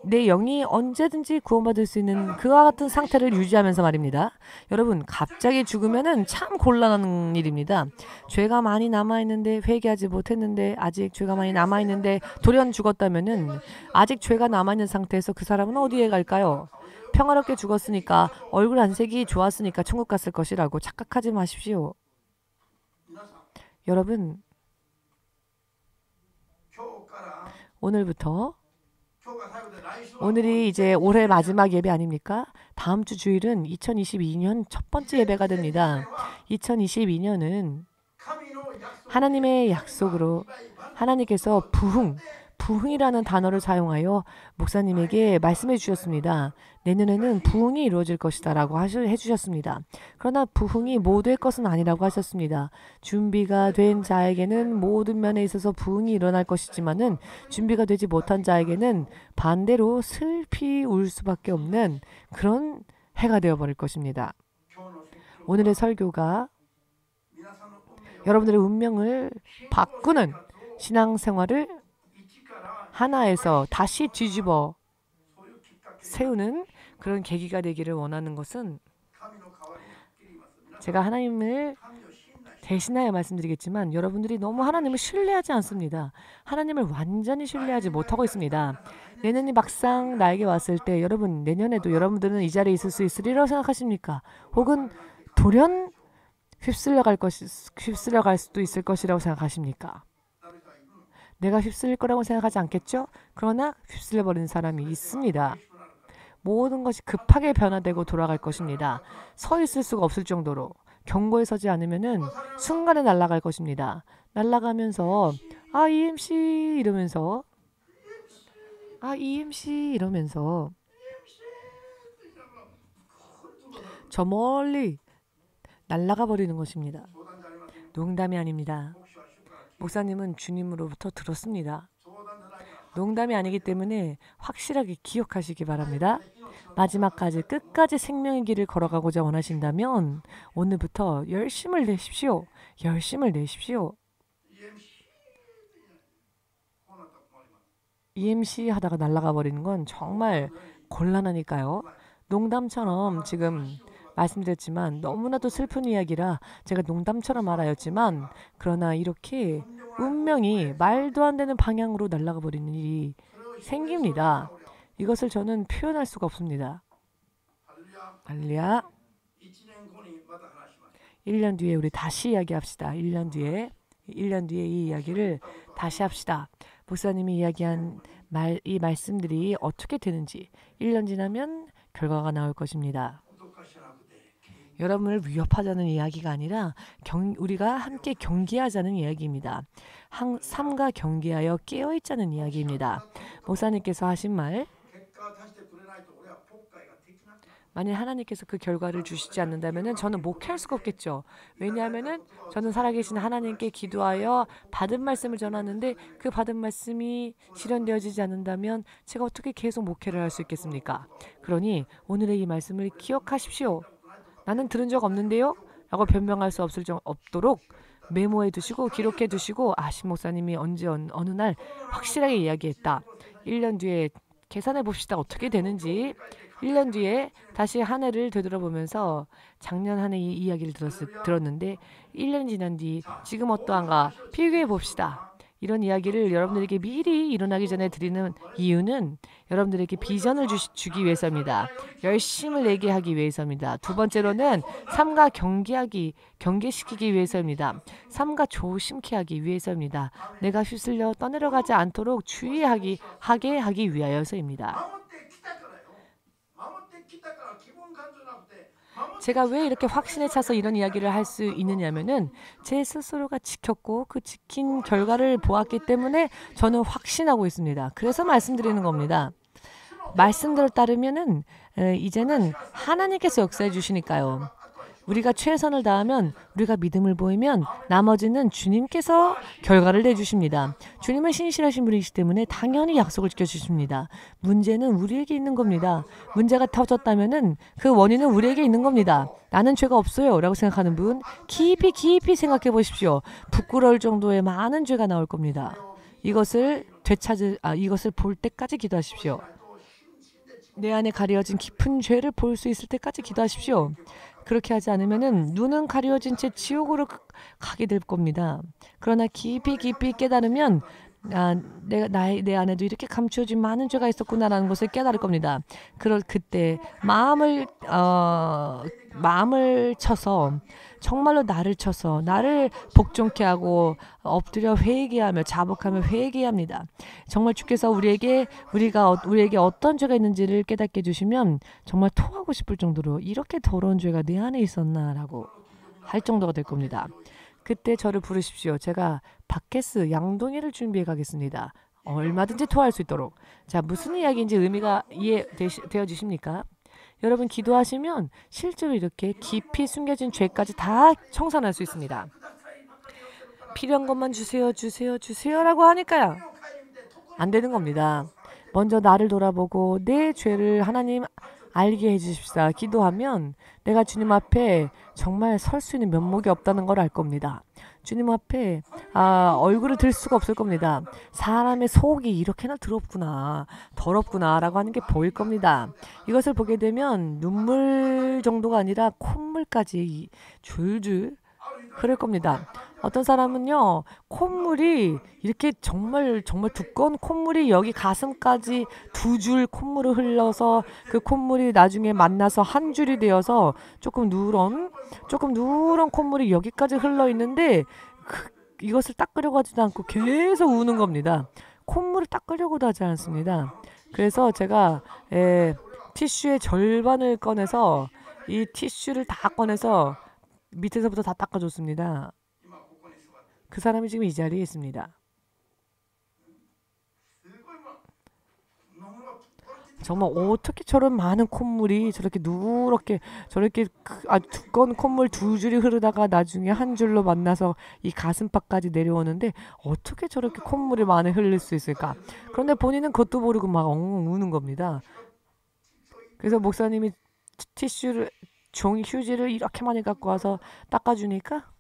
내 영이 언제든지 구원받을 수 있는 그와 같은 상태를 유지하면서 말입니다. 여러분, 갑자기 죽으면은 참 곤란한 일입니다. 죄가 많이 남아있는데 회개하지 못했는데 아직 죄가 많이 남아있는데 돌연 죽었다면은 아직 죄가 남아있는 상태에서 그 사람은 어디에 갈까요? 평화롭게 죽었으니까 얼굴 안색이 좋았으니까 천국 갔을 것이라고 착각하지 마십시오. 여러분, 오늘부터 오늘이 이제 올해 마지막 예배 아닙니까? 다음 주 주일은 2022년 첫 번째 예배가 됩니다. 2022년은 하나님의 약속으로 하나님께서 부흥이라는 단어를 사용하여 목사님에게 말씀해 주셨습니다. 내년에는 부흥이 이루어질 것이다 라고 해주셨습니다. 그러나 부흥이 모두의 것은 아니라고 하셨습니다. 준비가 된 자에게는 모든 면에 있어서 부흥이 일어날 것이지만은 준비가 되지 못한 자에게는 반대로 슬피 울 수밖에 없는 그런 해가 되어버릴 것입니다. 오늘의 설교가 여러분들의 운명을 바꾸는 신앙생활을 하나에서 다시 뒤집어 세우는 그런 계기가 되기를 원하는 것은 제가 하나님을 대신하여 말씀드리겠지만 여러분들이 너무 하나님을 신뢰하지 않습니다. 하나님을 완전히 신뢰하지 못하고 있습니다. 내년이 막상 나에게 왔을 때 여러분 내년에도 여러분들은 이 자리에 있을 수 있으리라고 생각하십니까? 혹은 돌연 휩쓸려 갈 수도 있을 것이라고 생각하십니까? 내가 휩쓸릴 거라고 생각하지 않겠죠? 그러나 휩쓸려 버리는 사람이 있습니다. 모든 것이 급하게 변화되고 돌아갈 것입니다. 서 있을 수가 없을 정도로 경고에 서지 않으면은 순간에 날아갈 것입니다. 날아가면서 EMC 이러면서 EMC 이러면서 저 멀리 날아가 버리는 것입니다. 농담이 아닙니다. 목사님은 주님으로부터 들었습니다. 농담이 아니기 때문에 확실하게 기억하시기 바랍니다. 마지막까지 끝까지 생명의 길을 걸어가고자 원하신다면 오늘부터 열심을 내십시오. 열심을 내십시오. EMC 하다가 날아가 버리는 건 정말 곤란하니까요. 농담처럼 지금 말씀드렸지만 너무나도 슬픈 이야기라 제가 농담처럼 말하였지만 그러나 이렇게 운명이 말도 안 되는 방향으로 날아가 버리는 일이 생깁니다. 이것을 저는 표현할 수가 없습니다. 할렐루야. 1년 뒤에 우리 다시 이야기합시다. 1년 뒤에 이 이야기를 다시 합시다. 목사님이 이야기한 이 말씀들이 어떻게 되는지 1년 지나면 결과가 나올 것입니다. 여러분을 위협하자는 이야기가 아니라 우리가 함께 경계하자는 이야기입니다. 삶과 경계하여 깨어있자는 이야기입니다. 목사님께서 하신 말, 만일 하나님께서 그 결과를 주시지 않는다면 저는 목회할 수가 없겠죠. 왜냐하면 저는 살아계신 하나님께 기도하여 받은 말씀을 전하는데 그 받은 말씀이 실현되어지지 않는다면 제가 어떻게 계속 목회를 할 수 있겠습니까? 그러니 오늘의 이 말씀을 기억하십시오. 나는 들은 적 없는데요? 라고 변명할 수 없도록 메모해 두시고 기록해 두시고 신 목사님이 언제 어느 날 확실하게 이야기했다. 1년 뒤에 계산해 봅시다. 어떻게 되는지. 1년 뒤에 다시 한 해를 되돌아보면서 작년 한 해 이 이야기를 들었는데 1년 지난 뒤 지금 어떠한가 비교해 봅시다. 이런 이야기를 여러분들에게 미리 일어나기 전에 드리는 이유는 여러분들에게 비전을 주기 위해서입니다. 열심을 내게 하기 위해서입니다. 두 번째로는 삼가 경계시키기 위해서입니다. 삼가 조심케 하기 위해서입니다. 내가 휩쓸려 떠내려가지 않도록 주의하게 하기 위하여서입니다. 제가 왜 이렇게 확신에 차서 이런 이야기를 할 수 있느냐면은 제 스스로가 지켰고 그 지킨 결과를 보았기 때문에 저는 확신하고 있습니다. 그래서 말씀드리는 겁니다. 말씀대로 따르면은 이제는 하나님께서 역사해 주시니까요. 우리가 최선을 다하면 우리가 믿음을 보이면 나머지는 주님께서 결과를 내주십니다. 주님은 신실하신 분이시기 때문에 당연히 약속을 지켜주십니다. 문제는 우리에게 있는 겁니다. 문제가 터졌다면 그 원인은 우리에게 있는 겁니다. 나는 죄가 없어요 라고 생각하는 분 깊이 생각해 보십시오. 부끄러울 정도의 많은 죄가 나올 겁니다. 이것을 볼 때까지 기도하십시오. 내 안에 가려진 깊은 죄를 볼 수 있을 때까지 기도하십시오. 그렇게 하지 않으면은 눈은 가려진 채 지옥으로 가게 될 겁니다. 그러나 깊이 깨달으면 내 안에도 이렇게 감추어진 많은 죄가 있었구나라는 것을 깨달을 겁니다. 그때 마음을 쳐서 정말로 나를 쳐서 나를 복종케 하고 엎드려 회개하며 자복하며 회개합니다. 정말 주께서 우리에게 어떤 죄가 있는지를 깨닫게 해주시면 정말 토하고 싶을 정도로 이렇게 더러운 죄가 내 안에 있었나라고 할 정도가 될 겁니다. 그때 저를 부르십시오. 제가 바케스 양동이를 준비해 가겠습니다. 얼마든지 토할 수 있도록. 자, 무슨 이야기인지 의미가 이해되어지십니까? 여러분 기도하시면 실제로 이렇게 깊이 숨겨진 죄까지 다 청산할 수 있습니다. 필요한 것만 주세요라고 하니까요. 안 되는 겁니다. 먼저 나를 돌아보고 내 죄를 하나님 알게 해주십시다. 기도하면 내가 주님 앞에 정말 설 수 있는 면목이 없다는 걸 알 겁니다. 주님 앞에 얼굴을 들 수가 없을 겁니다. 사람의 속이 이렇게나 더럽구나 라고 하는 게 보일 겁니다. 이것을 보게 되면 눈물 정도가 아니라 콧물까지 줄줄 흐를 겁니다. 어떤 사람은요, 콧물이 이렇게 정말 두꺼운 콧물이 여기 가슴까지 2줄 콧물을 흘러서 그 콧물이 나중에 만나서 한 줄이 되어서 조금 누런 콧물이 여기까지 흘러 있는데 이것을 닦으려고 하지도 않고 계속 우는 겁니다. 콧물을 닦으려고도 하지 않습니다. 그래서 제가 티슈의 절반을 꺼내서 이 티슈를 다 꺼내서 밑에서부터 다 닦아줬습니다. 그 사람이 지금 이 자리에 있습니다. 정말 어떻게 저런 많은 콧물이 저렇게 누렇게 저렇게 두꺼운 콧물 2줄이 흐르다가 나중에 한 줄로 만나서 이 가슴팍까지 내려오는데 어떻게 저렇게 콧물이 많이 흘릴 수 있을까? 그런데 본인은 그것도 모르고 막 엉엉 우는 겁니다. 그래서 목사님이 티슈를 종이 휴지를 이렇게 많이 갖고 와서 닦아주니까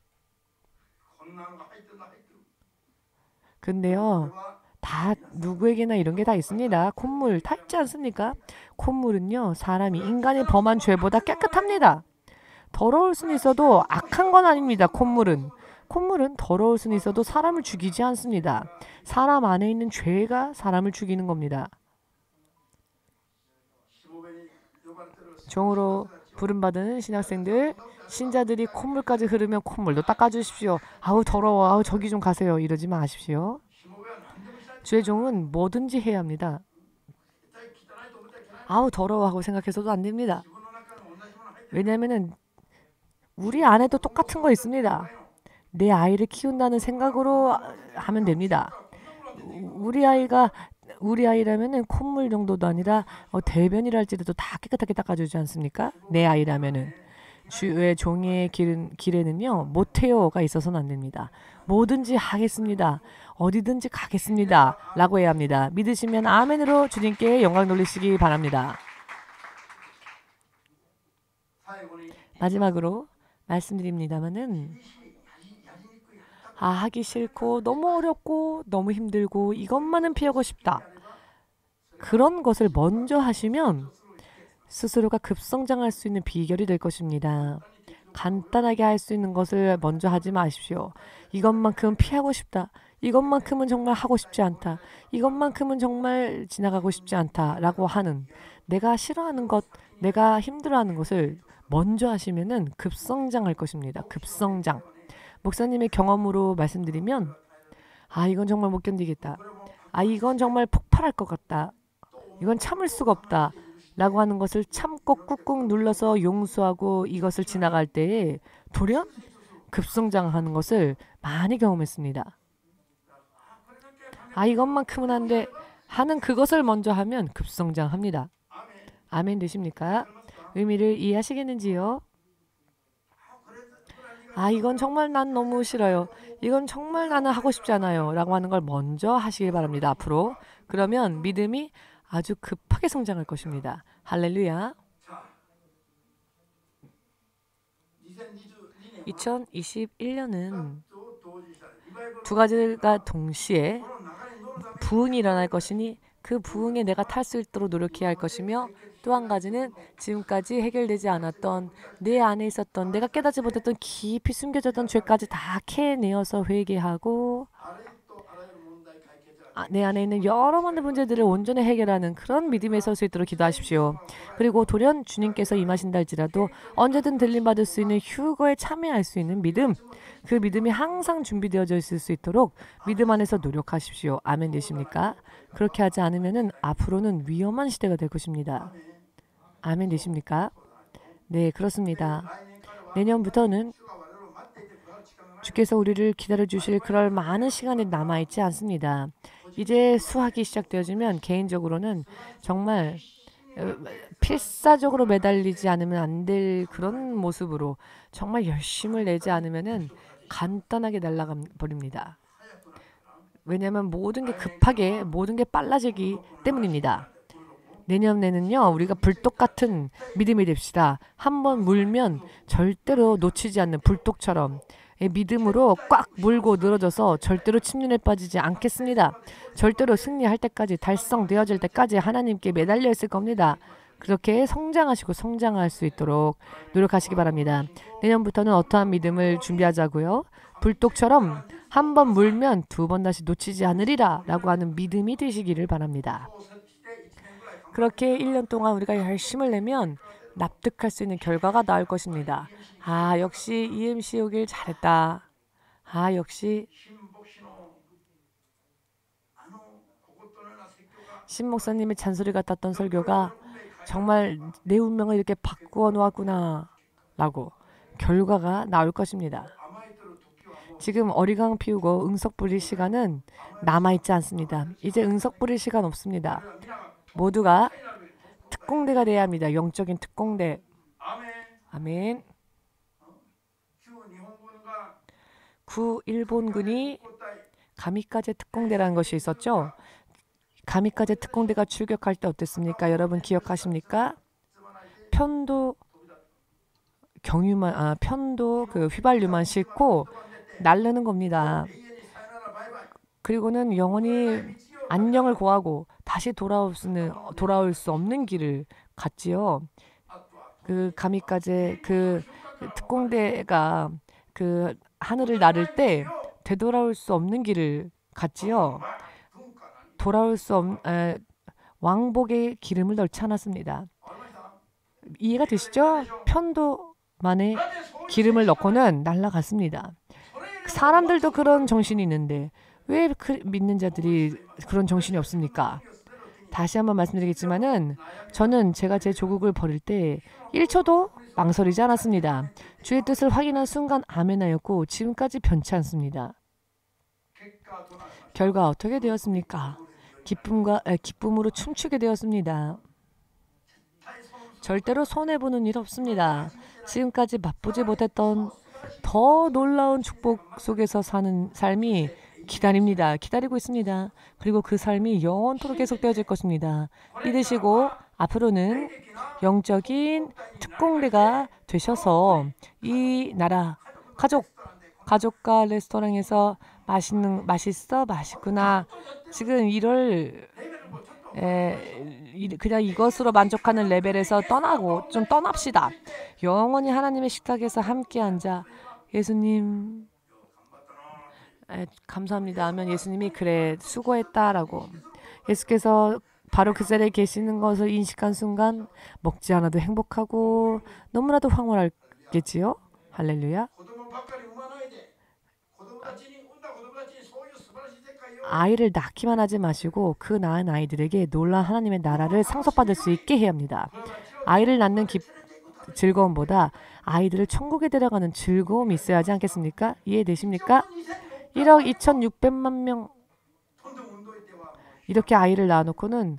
근데요 다 누구에게나 이런 게 다 있습니다. 콧물 다 있지 않습니까? 콧물은요 인간이 범한 죄보다 깨끗합니다. 더러울 수는 있어도 악한 건 아닙니다. 콧물은 더러울 수는 있어도 사람을 죽이지 않습니다. 사람 안에 있는 죄가 사람을 죽이는 겁니다. 종으로 부름받은 신학생들, 신자들이 콧물까지 흐르면 콧물도 닦아주십시오. 아우 더러워, 아우 저기 좀 가세요. 이러지 마십시오. 주의 종은 뭐든지 해야 합니다. 아우 더러워 하고 생각해서도 안 됩니다. 왜냐하면 우리 안에도 똑같은 거 있습니다. 내 아이를 키운다는 생각으로 하면 됩니다. 우리 아이라면은 콧물 정도도 아니라 대변이라 할지라도 다 깨끗하게 닦아주지 않습니까? 내 아이라면은. 주의 종의 길에는요 못해요가 있어서는 안 됩니다. 뭐든지 하겠습니다. 어디든지 가겠습니다. 라고 해야 합니다. 믿으시면 아멘으로 주님께 영광 돌리시기 바랍니다. 마지막으로 말씀드립니다마는 하기 싫고 너무 어렵고 너무 힘들고 이것만은 피하고 싶다. 그런 것을 먼저 하시면 스스로가 급성장할 수 있는 비결이 될 것입니다. 간단하게 할 수 있는 것을 먼저 하지 마십시오. 이것만큼은 피하고 싶다. 이것만큼은 정말 하고 싶지 않다. 이것만큼은 정말 지나가고 싶지 않다라고 하는 내가 싫어하는 것, 내가 힘들어하는 것을 먼저 하시면은 급성장할 것입니다. 급성장. 목사님의 경험으로 말씀드리면 이건 정말 못 견디겠다. 이건 정말 폭발할 것 같다. 이건 참을 수가 없다. 라고 하는 것을 참고 꾹꾹 눌러서 용서하고 이것을 지나갈 때에 돌연 급성장하는 것을 많이 경험했습니다. 이것만큼은 안 돼. 하는 그것을 먼저 하면 급성장합니다. 아멘 되십니까? 의미를 이해하시겠는지요? 이건 정말 난 너무 싫어요. 이건 정말 나는 하고 싶지 않아요. 라고 하는 걸 먼저 하시길 바랍니다. 앞으로. 그러면 믿음이 아주 급하게 성장할 것입니다. 할렐루야. 2021년은 두 가지가 동시에 부흥이 일어날 것이니 그 부흥에 내가 탈 수 있도록 노력해야 할 것이며 또 한 가지는 지금까지 해결되지 않았던 내 안에 있었던 내가 깨닫지 못했던 깊이 숨겨졌던 죄까지 다 캐내어서 회개하고 내 안에 있는 여러 많은 문제들을 온전히 해결하는 그런 믿음에 설 수 있도록 기도하십시오. 그리고 돌연 주님께서 임하신다 할지라도 언제든 들림받을 수 있는 휴거에 참여할 수 있는 믿음, 그 믿음이 항상 준비되어져 있을 수 있도록 믿음 안에서 노력하십시오. 아멘 되십니까? 그렇게 하지 않으면 앞으로는 위험한 시대가 될 것입니다. 아멘 되십니까? 네, 그렇습니다. 내년부터는 주께서 우리를 기다려주실 그럴 많은 시간이 남아있지 않습니다. 이제 수학이 시작되어지면 개인적으로는 정말 필사적으로 매달리지 않으면 안 될 그런 모습으로 정말 열심을 내지 않으면 간단하게 날아가 버립니다. 왜냐하면 모든 게 급하게 모든 게 빨라지기 때문입니다. 내년에는요, 우리가 불독 같은 믿음이 됩시다. 한번 물면 절대로 놓치지 않는 불독처럼 믿음으로 꽉 물고 늘어져서 절대로 침륜에 빠지지 않겠습니다. 절대로 승리할 때까지 달성되어질 때까지 하나님께 매달려 있을 겁니다. 그렇게 성장하시고 성장할 수 있도록 노력하시기 바랍니다. 내년부터는 어떠한 믿음을 준비하자고요. 불독처럼 한 번 물면 두 번 다시 놓치지 않으리라 라고 하는 믿음이 되시기를 바랍니다. 그렇게 1년 동안 우리가 열심을 내면 납득할 수 있는 결과가 나올 것입니다. 역시 EMC 오길 잘했다. 역시 신 목사님의 잔소리 같았던 설교가 정말 내 운명을 이렇게 바꾸어 놓았구나 라고 결과가 나올 것입니다. 지금 어리광 피우고 응석 부릴 시간은 남아있지 않습니다. 이제 응석 부릴 시간 없습니다. 모두가 특공대가 돼야 합니다. 영적인 특공대. 아멘. 일본군이 가미카제 특공대라는 것이 있었죠. 가미카제 특공대가 출격할 때 어땠습니까? 여러분 기억하십니까? 편도 그 휘발유만 싣고 날르는 겁니다. 그리고는 영원히 안녕을 고하고 다시 돌아올 수 없는 길을 갔지요. 그 가미카제 그 특공대가 그 하늘을 나를 때 되돌아올 수 없는 길을 갔지요. 돌아올 수 없는 왕복의 기름을 넣지 않았습니다. 이해가 되시죠? 편도만에 기름을 넣고는 날아갔습니다. 사람들도 그런 정신이 있는데 왜 믿는 자들이 그런 정신이 없습니까? 다시 한번 말씀드리겠지만은 저는 제가 제 조국을 버릴 때 1초도 망설이지 않았습니다. 주의 뜻을 확인한 순간 아멘하였고 지금까지 변치 않습니다. 결과 어떻게 되었습니까? 기쁨으로 춤추게 되었습니다. 절대로 손해보는 일 없습니다. 지금까지 맛보지 못했던 더 놀라운 축복 속에서 사는 삶이 기다리고 있습니다. 그리고 그 삶이 영원토록 계속되어질 것입니다. 믿으시고 앞으로는 영적인 특공대가 되셔서 이 나라, 가족과 레스토랑에서 맛있어, 맛있구나. 지금 그냥 이것으로 만족하는 레벨에서 떠나고 좀 떠납시다. 영원히 하나님의 식탁에서 함께 앉아 예수님 감사합니다 하면 예수님이 그래 수고했다라고 예수께서 바로 그 자리에 계시는 것을 인식한 순간 먹지 않아도 행복하고 너무나도 황홀하겠지요. 할렐루야. 아이를 낳기만 하지 마시고 그 낳은 아이들에게 놀라운 하나님의 나라를 상속받을 수 있게 해야 합니다. 아이를 낳는 즐거움보다 아이들을 천국에 데려가는 즐거움이 있어야 하지 않겠습니까? 이해되십니까? 1억 2,600만 명 이렇게 아이를 낳아놓고는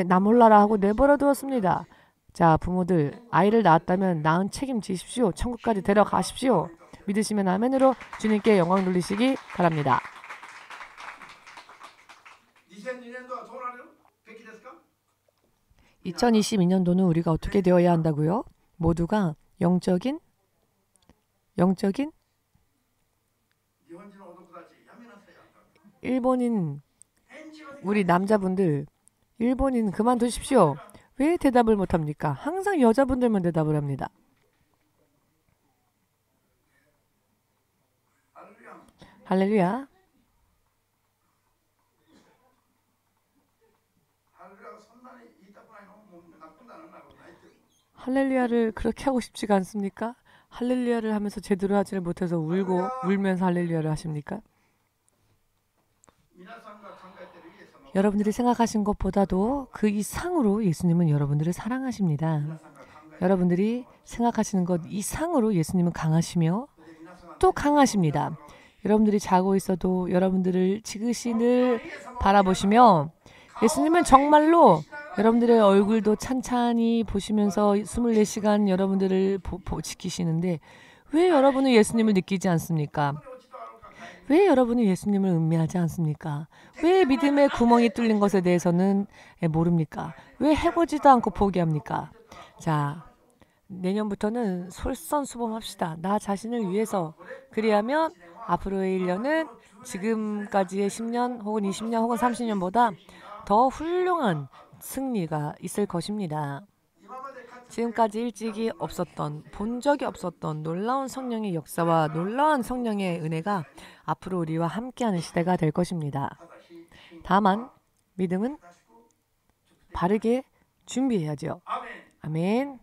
나 몰라라 하고 내버려 두었습니다. 자, 부모들 아이를 낳았다면 낳은 책임지십시오. 천국까지 데려가십시오. 믿으시면 아멘으로 주님께 영광 돌리시기 바랍니다. 2022년도는 우리가 어떻게 되어야 한다고요? 모두가 영적인 일본인 우리 남자분들 일본인 그만두십시오. 왜 대답을 못합니까? 항상 여자분들만 대답을 합니다. 할렐루야. 할렐루야를 그렇게 하고 싶지가 않습니까? 할렐루야를 하면서 제대로 하지를 못해서 울면서 할렐루야를 하십니까? 여러분들이 생각하신 것보다도 그 이상으로 예수님은 여러분들을 사랑하십니다. 여러분들이 생각하시는 것 이상으로 예수님은 강하시며 또 강하십니다. 여러분들이 자고 있어도 여러분들을 지그시 늘 바라보시며 예수님은 정말로 여러분들의 얼굴도 찬찬히 보시면서 24시간 여러분들을 지키시는데 왜 여러분은 예수님을 느끼지 않습니까? 왜 여러분은 예수님을 음미하지 않습니까? 왜 믿음의 구멍이 뚫린 것에 대해서는 모릅니까? 왜 해보지도 않고 포기합니까? 자, 내년부터는 솔선수범합시다. 나 자신을 위해서. 그리하면 앞으로의 1년은 지금까지의 10년 혹은 20년 혹은 30년보다 더 훌륭한 승리가 있을 것입니다. 지금까지 일찍이 없었던 본 적이 없었던 놀라운 성령의 역사와 놀라운 성령의 은혜가 앞으로 우리와 함께하는 시대가 될 것입니다. 다만 믿음은 바르게 준비해야죠. 아멘.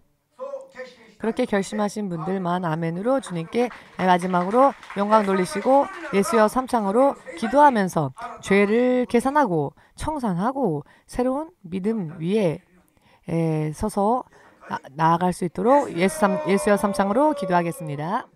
그렇게 결심하신 분들만 아멘으로 주님께 마지막으로 영광 돌리시고 예수여 삼창으로 기도하면서 죄를 계산하고 청산하고 새로운 믿음 위에 서서 나아갈 수 있도록 예수여 삼창으로 기도하겠습니다.